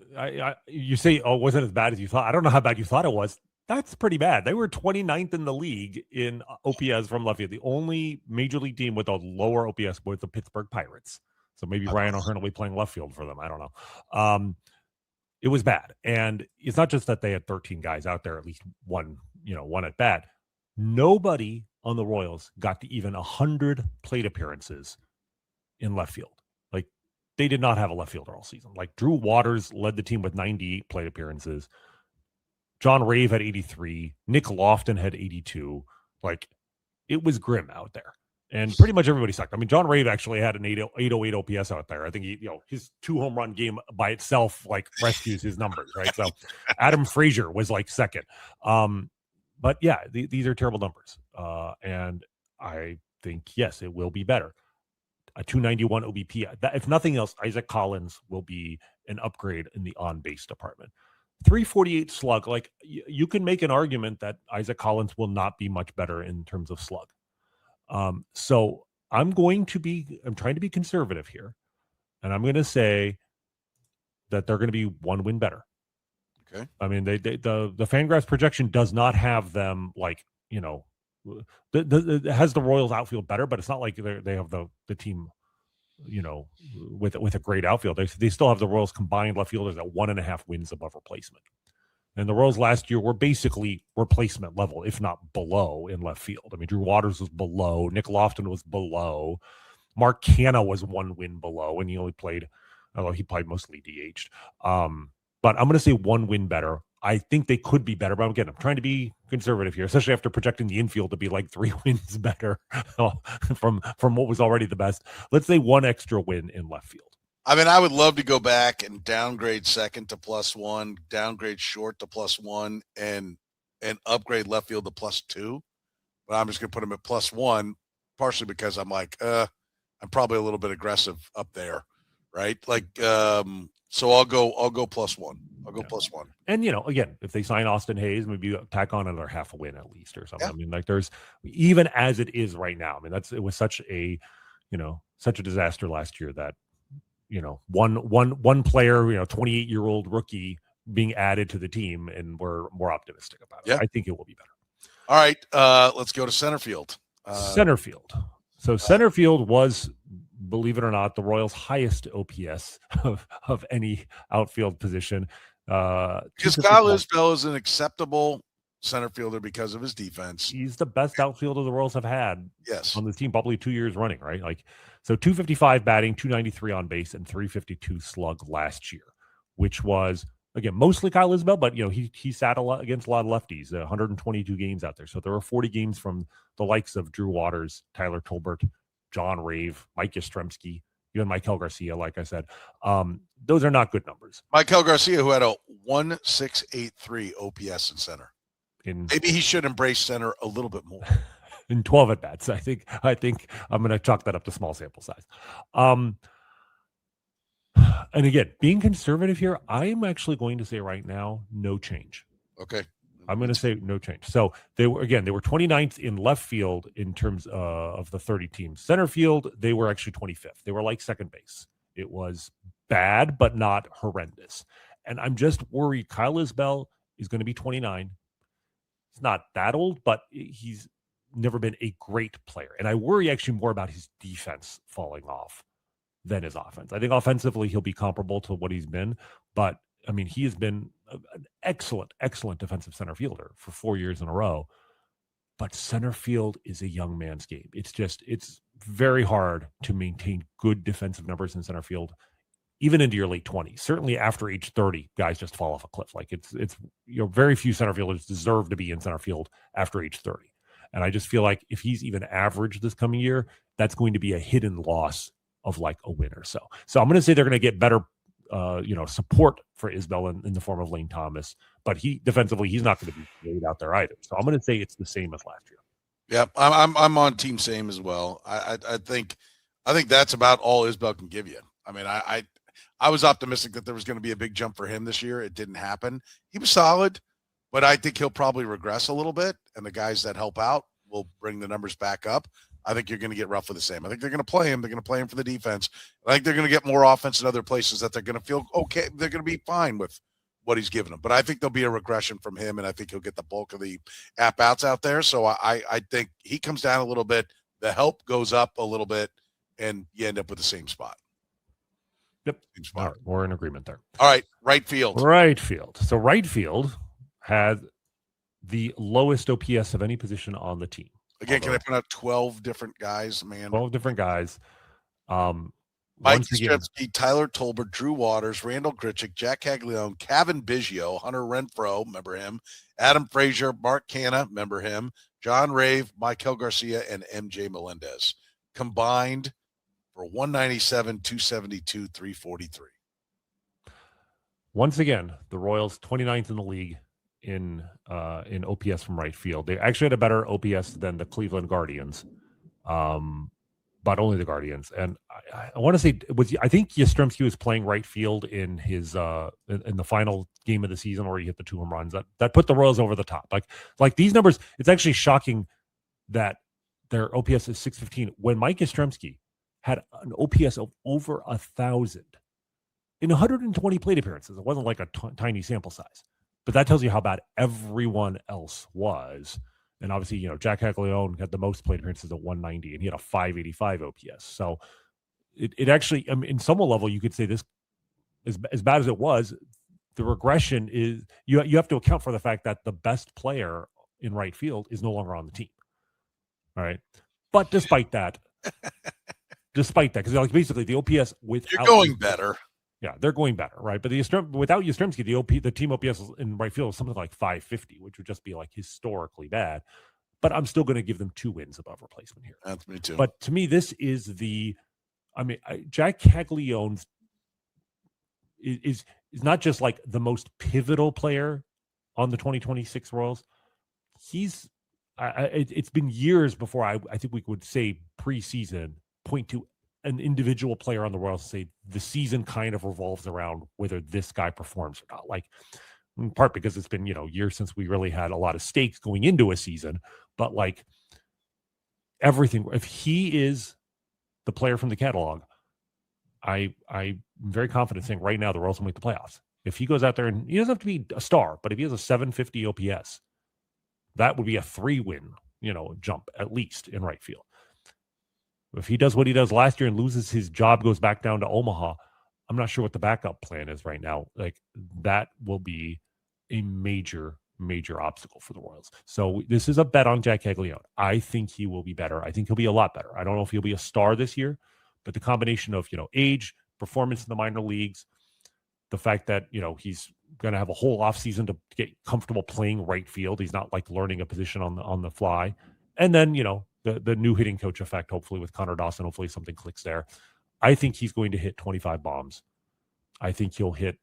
you say, oh, it wasn't as bad as you thought. I don't know how bad you thought it was. That's pretty bad. They were 29th in the league in OPS from left field. The only major league team with a lower OPS was the Pittsburgh Pirates. So maybe RyanO'Hearn will be playing left field for them. I don't know. It was bad. And it's not just that they had 13 guys out there, at least one at bat. Nobody on the Royals got to even 100 plate appearances in left field. Like, they did not have a left fielder all season. Like, Drew Waters led the team with 98 plate appearances. John Rave had 83. Nick Lofton had 82. Like, it was grim out there. And pretty much everybody sucked. I mean, John Rave actually had an 808 OPS out there. I think his 2-home run game by itself like rescues his numbers, right? So Adam Frazier was like second. But yeah, these are terrible numbers. And I think, yes, it will be better. A 291 OBP. If nothing else, Isaac Collins will be an upgrade in the on-base department. 348 slug. Like, you can make an argument that Isaac Collins will not be much better in terms of slug. So I'm trying to be conservative here, and I'm going to say that they're going to be one win better. Okay. I mean, the Fangraphs projection does not have them like, it has the Royals outfield better, but it's not like they have the team, with a great outfield. They still have the Royals combined left fielders at 1.5 wins above replacement. And the Royals last year were basically replacement level, if not below, in left field. I mean, Drew Waters was below. Nick Lofton was below. Mark Canha was 1 win below, and he only played, although he played mostly DH'd. But I'm going to say 1 win better. I think they could be better, but again, I'm trying to be conservative here, especially after projecting the infield to be like 3 wins better from what was already the best. Let's say 1 extra win in left field. I mean, I would love to go back and downgrade second to +1, downgrade short to +1, and upgrade left field to +2. But I'm just going to put them at +1, partially because I'm like, I'm probably a little bit aggressive up there, right? Like, so I'll go +1. I'll go +1. And again, if they sign Austin Hayes, maybe tack on another half a win at least or something. Yeah. I mean, like, there's, even as it is right now. I mean, it was such a disaster last year that. One player, 28-year-old rookie being added to the team, and we're more optimistic about it. Yeah. I think it will be better. All right, let's go to center field. Center field. So center field was, believe it or not, the Royals' highest OPS of any outfield position. Because Kyle Isbell is an acceptable center fielder because of his defense. He's the best outfielder the Royals have had yes. on the team, probably 2 years running, right? Like, so 255 batting, 293 on base, and 352 slug last year, which was, again, mostly Kyle Isbell, but he sat a lot against a lot of lefties, 122 games out there. So there were 40 games from the likes of Drew Waters, Tyler Tolbert, John Rave, Mike Yastrzemski, even Maikel Garcia, like I said. Those are not good numbers. Maikel Garcia, who had a 1.683 OPS in center. Maybe he should embrace center a little bit more. In 12 at bats. I think I'm going to chalk that up to small sample size. And again, being conservative here, I am actually going to say right now, no change. Okay. I'm going to say no change. So they were 29th in left field in terms of the 30 teams. Center field, they were actually 25th. They were like second base. It was bad, but not horrendous. And I'm just worried Kyle Isbell is going to be 29. He's not that old, but he's never been a great player. And I worry actually more about his defense falling off than his offense. I think offensively he'll be comparable to what he's been, but I mean, he has been an excellent defensive center fielder for 4 years in a row. But center field is a young man's game. It's very hard to maintain good defensive numbers in center field, even into your late 20s. Certainly after age 30, guys just fall off a cliff. Like it's very few center fielders deserve to be in center field after age 30. And I just feel like if he's even average this coming year, that's going to be a hidden loss of like a win or so. So I'm going to say they're going to get better, support for Isbell in the form of Lane Thomas, but defensively, he's not going to be laid out there either. So I'm going to say it's the same as last year. Yeah, I'm on team same as well. I think that's about all Isbell can give you. I mean, I was optimistic that there was going to be a big jump for him this year. It didn't happen. He was solid, but I think he'll probably regress a little bit, and the guys that help out will bring the numbers back up. I think you're going to get roughly the same. I think they're going to play him. They're going to play him for the defense. I think they're going to get more offense in other places that they're going to feel okay. They're going to be fine with what he's given them. But I think there'll be a regression from him, and I think he'll get the bulk of the at-bats out there. So I think he comes down a little bit. The help goes up a little bit, and you end up with the same spot. Yep. All right, we're in agreement there. All right, right field. Right field. So right field had the lowest OPS of any position on the team. Again, can I point out 12 different guys, man? 12 different guys. Mike Yastrzemski, Tyler Tolbert, Drew Waters, Randall Grichuk, Jac Caglianone, Kevin Biggio, Hunter Renfroe, remember him, Adam Frazier, Mark Canha, remember him, John Rave, Michael Garcia, and MJ Melendez. Combined for 197, 272, 343. Once again, the Royals 29th in the league in OPS from right field. They actually had a better OPS than the Cleveland Guardians, but only the Guardians. And I want to say I think Yastrzemski was playing right field in his in the final game of the season where he hit the 2 home runs. That put the Royals over the top. Like these numbers, it's actually shocking that their OPS is 615 when Mike Yastrzemski had an OPS of over 1,000 in 120 plate appearances. It wasn't like a tiny sample size. But that tells you how bad everyone else was. And obviously, Jac Caglianone had the most plate appearances at 190, and he had a 585 OPS. So it actually, I mean, in some level, you could say this, as bad as it was, the regression is, you have to account for the fact that the best player in right field is no longer on the team. All right. But despite that, because basically the OPS without... You're going better. Yeah, they're going better, right? But without Yastrzemski, the team OPS in right field is something like 550, which would just be like historically bad. But I'm still going to give them 2 wins above replacement here. That's me too. But to me, this is Jac Caglianone is not just like the most pivotal player on the 2026 Royals. It's been years before I think we would say preseason point to an individual player on the Royals and say the season kind of revolves around whether this guy performs or not. Like, in part because it's been, years since we really had a lot of stakes going into a season, but like everything, if he is the player from the catalog, I'm very confident saying right now the Royals will make the playoffs. If he goes out there, and he doesn't have to be a star, but if he has a 750 OPS, that would be a 3-win, jump at least in right field. If he does what he does last year and loses his job, goes back down to Omaha, I'm not sure what the backup plan is right now. Like, that will be a major, major obstacle for the Royals. So this is a bet on Jac Caglianone. I think he will be better. I think he'll be a lot better. I don't know if he'll be a star this year, but the combination of, age, performance in the minor leagues, the fact that, he's going to have a whole offseason to get comfortable playing right field. He's not like learning a position on the fly. And then, the new hitting coach effect, hopefully with Connor Dawson, hopefully something clicks there. I think he's going to hit 25 bombs. I think he'll hit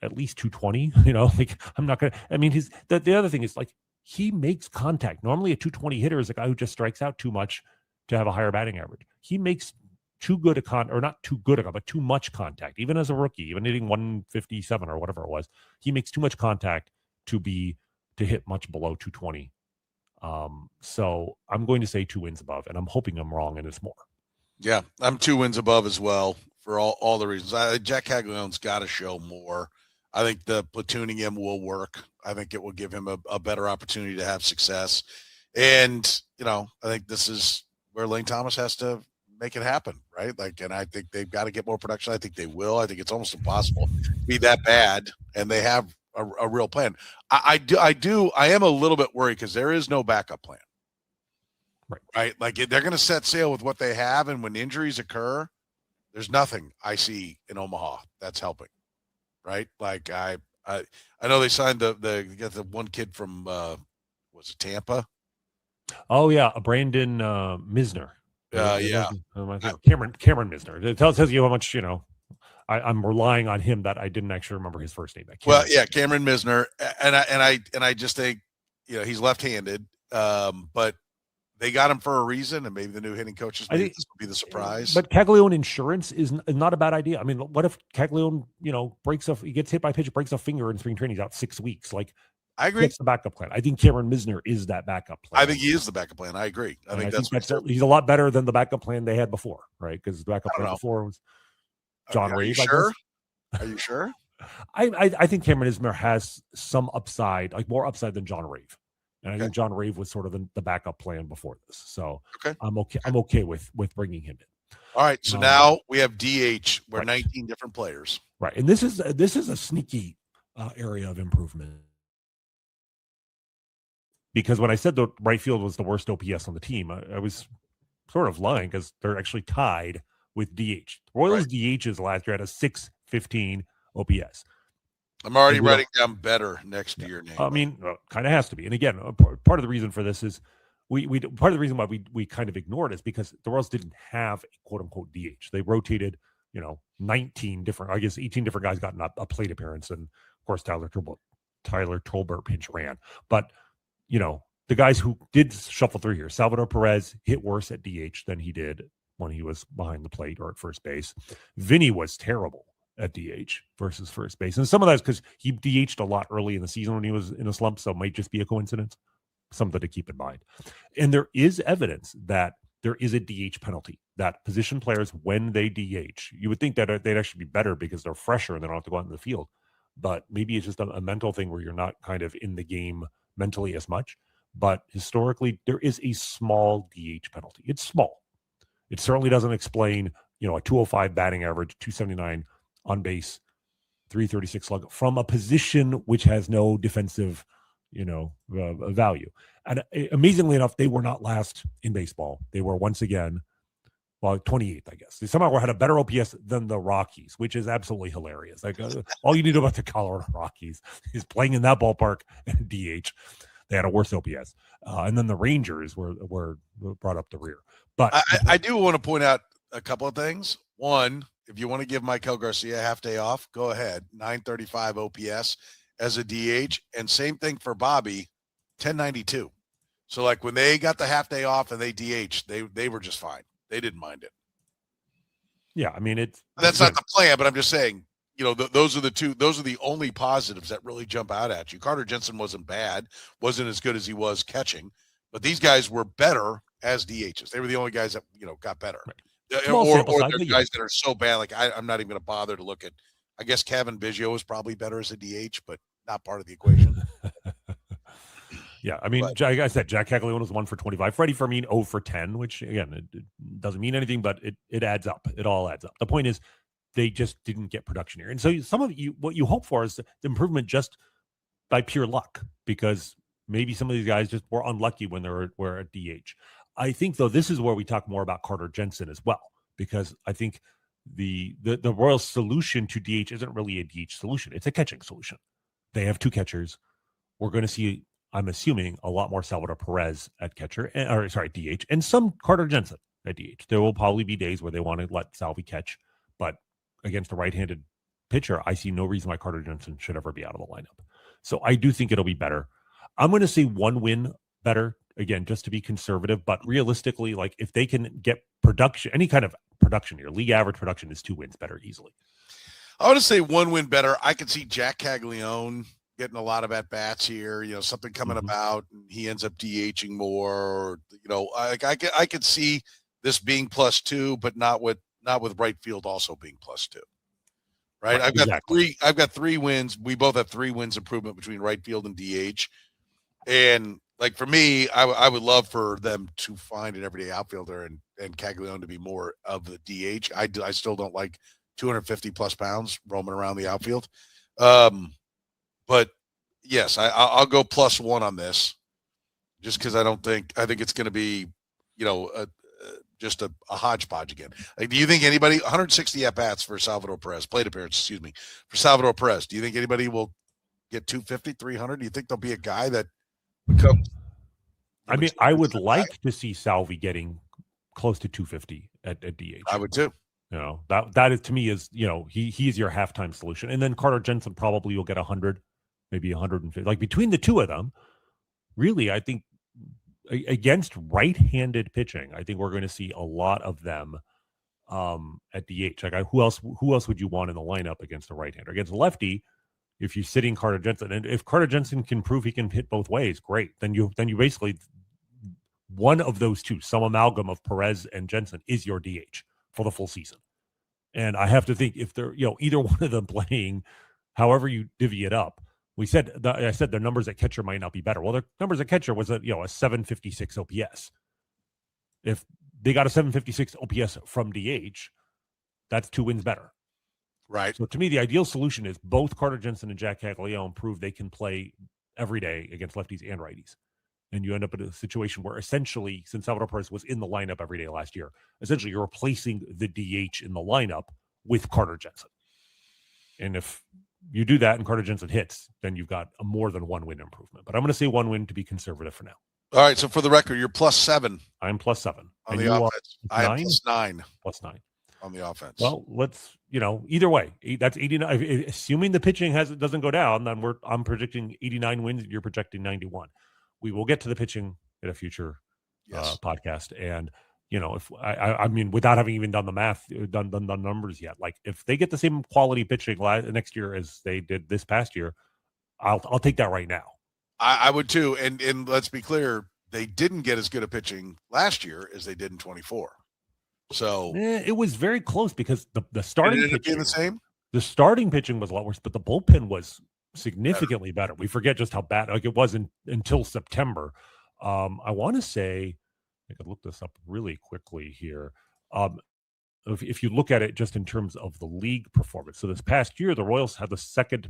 at least 220. Like I'm not gonna. I mean, the other thing is like he makes contact. Normally, a 220 hitter is a guy who just strikes out too much to have a higher batting average. He makes too good a not too good but too much contact. Even as a rookie, even hitting 157 or whatever it was, he makes too much contact to hit much below 220. So I'm going to say 2 wins above, and I'm hoping I'm wrong and it's more. Yeah, I'm 2 wins above as well for all the reasons. Jac Caglianone's got to show more. I think the platooning him will work. I think it will give him a better opportunity to have success. And, I think this is where Lane Thomas has to make it happen, right? Like, and I think they've got to get more production. I think they will. I think it's almost impossible to be that bad, and they have a real plan. I am a little bit worried because there is no backup plan. Right. Like they're going to set sail with what they have. And when injuries occur, there's nothing I see in Omaha that's helping. Right. Like I know they signed the one kid from, was it Tampa? Oh yeah. Brandon Misner. Yeah. Cameron Misner. It tells you how much, I'm relying on him that I didn't actually remember his first name. Cameron Misner. And I just think, he's left-handed, but they got him for a reason, and maybe the new hitting coaches this will be the surprise. But Caglianone insurance is not a bad idea. I mean, what if Caglianone, he gets hit by a pitch, breaks a finger in spring training, he's out 6 weeks? Like, I agree. That's the backup plan. I think Cameron Misner is that backup plan. I think he is the backup plan. I agree. I think he's a lot better than the backup plan they had before, right? Because the backup plan before was John Rave. Sure? Are you sure? I think Cameron Misner has some upside, like more upside than John Rave. And I think John Rave was sort of the backup plan before this. So I'm okay with bringing him in. All right. So now we have DH. We're 19 different players. Right. And this is a sneaky area of improvement. Because when I said the right field was the worst OPS on the team, I was sort of lying because they're actually tied with DH. Royals DHs last year had a 615 OPS. I'm already writing down better next to your name. I mean, kind of has to be. And again, part of the reason for this is part of the reason why we kind of ignored it is because the Royals didn't have a quote unquote DH. They rotated, 18 different guys got a plate appearance. And of course, Tyler Tolbert pinch ran. But, the guys who did shuffle through here, Salvador Perez hit worse at DH than he did when he was behind the plate or at first base. Vinny was terrible at DH versus first base. And some of that's because he DH'd a lot early in the season when he was in a slump, so it might just be a coincidence. Something to keep in mind. And there is evidence that there is a DH penalty, that position players, when they DH, you would think that they'd actually be better because they're fresher and they don't have to go out in the field. But maybe it's just a mental thing where you're not kind of in the game mentally as much. But historically, there is a small DH penalty. It's small. It certainly doesn't explain, a 205 batting average, 279 on base, 336 slug from a position which has no defensive, value. And amazingly enough, they were not last in baseball. They were once again, 28th, I guess. They somehow had a better OPS than the Rockies, which is absolutely hilarious. Like all you need to know about the Colorado Rockies is playing in that ballpark and DH. They had a worse OPS. And then the Rangers were brought up the rear. But I do want to point out a couple of things. One, if you want to give Maikel Garcia a half day off, go ahead. 935 OPS as a DH. And same thing for Bobby, 1092. So like when they got the half day off and they DH, they were just fine. They didn't mind it. Yeah, I mean that's not the plan, but I'm just saying, those are the only positives that really jump out at you. Carter Jensen wasn't bad, wasn't as good as he was catching, but these guys were better as DHs. They were the only guys that got better. Right. Or they're guys that are so bad, like I'm not even going to bother to look at. I guess Kevin Biggio was probably better as a DH, but not part of the equation. Yeah, I mean, like I said, Jac Caglianone was 1 for 25. Freddie Fermin 0 for 10, which again, it doesn't mean anything, but it adds up. It all adds up. The point is, they just didn't get production here, and so some of you, what you hope for is the improvement just by pure luck, because maybe some of these guys just were unlucky when they were at DH. I think though this is where we talk more about Carter Jensen as well, because I think the Royals' solution to DH isn't really a DH solution; it's a catching solution. They have 2 catchers. We're going to see, I'm assuming, a lot more Salvador Perez at catcher, DH, and some Carter Jensen at DH. There will probably be days where they want to let Salvi catch, but against the right-handed pitcher, I see no reason why Carter Jensen should ever be out of the lineup. So I do think it'll be better. I'm going to say 1 win better, again, just to be conservative. But realistically, like if they can get production, any kind of production here, league average production is 2 wins better easily. I want to say 1 win better. I could see Jac Caglianone getting a lot of at-bats here, something coming about, and he ends up DHing more. Or, I could see this being +2, but not with right field also being +2. Right? I've got 3 wins. We both have 3 wins improvement between right field and DH. And like for me, I would love for them to find an everyday outfielder and Caglianone to be more of the DH. I still don't like 250 plus pounds roaming around the outfield. But yes, I'll go +1 on this just because I think it's going to be, just a hodgepodge again. Like, do you think anybody 160 at-bats for Salvador Perez, plate appearance, for Salvador Perez, do you think anybody will get 250, 300? Do you think there'll be a guy that becomes? I mean, I would like to see Salvi getting close to 250 at DH. I would too. That is, to me, is, he's your halftime solution. And then Carter Jensen probably will get 100, maybe 150. Like between the two of them, really, I think against right-handed pitching, I think we're going to see a lot of them at DH. Like who else would you want in the lineup against a right-hander? Against a lefty, if you're sitting Carter Jensen, and if Carter Jensen can prove he can hit both ways, great. Then you basically, one of those two, some amalgam of Perez and Jensen, is your DH for the full season. And I have to think if they're, either one of them playing, however you divvy it up. I said their numbers at catcher might not be better. Well, their numbers at catcher was a 756 OPS. If they got a 756 OPS from DH, that's 2 wins better. Right. So to me, the ideal solution is both Carter Jensen and Jac Caglianone prove they can play every day against lefties and righties. And you end up in a situation where essentially, since Salvador Perez was in the lineup every day last year, essentially you're replacing the DH in the lineup with Carter Jensen. And if you do that and Carter Jensen hits, then you've got a more than 1 win improvement. But I'm going to say 1 win to be conservative for now. All right. So for the record, you're +7. I'm +7 on the offense. I am +9. +9 on the offense. Well, let's either way. That's 89. Assuming the pitching doesn't go down, then I'm predicting 89 wins. You're projecting 91. We will get to the pitching in a future podcast. And if I mean, without having even done the math, done the numbers yet, like if they get the same quality pitching next year as they did this past year, I'll take that right now. I would too. And let's be clear, they didn't get as good a pitching last year as they did in 24. So it was very close because the starting pitching being the same. The starting pitching was a lot worse, but the bullpen was significantly better. We forget just how bad it was until September. I want to say, I could look this up really quickly here. If you look at it just in terms of the league performance, so this past year, the Royals had the second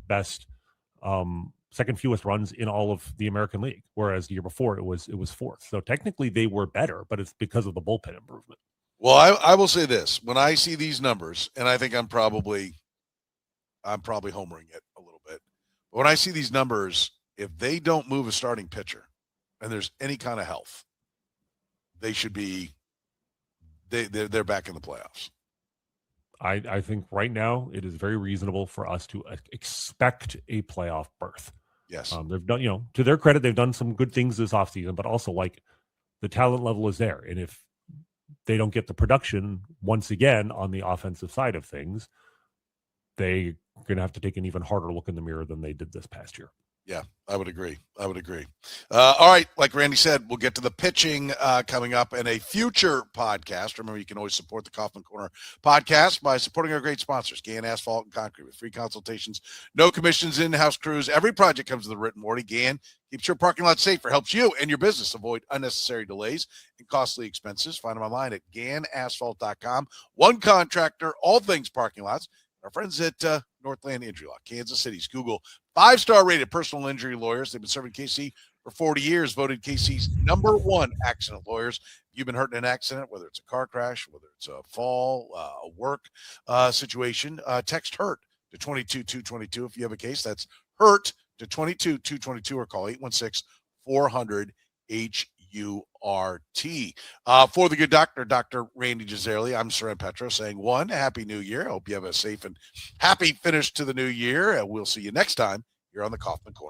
fewest runs in all of the American League, whereas the year before it was 4th. So technically they were better, but it's because of the bullpen improvement. Well, I will say this: when I see these numbers, and I think I'm probably homering it a little bit. But when I see these numbers, if they don't move a starting pitcher, and there's any kind of health, they should be. They're back in the playoffs. I think right now it is very reasonable for us to expect a playoff berth. Yes, they've done. To their credit, they've done some good things this offseason, but also the talent level is there, and if they don't get the production once again on the offensive side of things, they're going to have to take an even harder look in the mirror than they did this past year. Yeah, I would agree. All right. Like Randy said, we'll get to the pitching coming up in a future podcast. Remember, you can always support the Kaufman Corner podcast by supporting our great sponsors, Gann Asphalt and Concrete, with free consultations, no commissions, in-house crews. Every project comes with a written warranty. Gann keeps your parking lot safer, helps you and your business avoid unnecessary delays and costly expenses. Find them online at GannAsphalt.com. One contractor, all things parking lots. Our friends at Northland Injury Law, Kansas City's Google 5-star rated personal injury lawyers. They've been serving KC for 40 years, voted KC's #1 accident lawyers. If you've been hurt in an accident, whether it's a car crash, whether it's a fall, a work situation, text HURT to 22222 if you have a case. That's HURT to 22222 or call 816-400-HURT. For the good doctor, Dr. Rany Jazayerli, I'm Soren Petro saying, one, Happy New Year. I hope you have a safe and happy finish to the new year. And we'll see you next time here on the Kaufman Corner.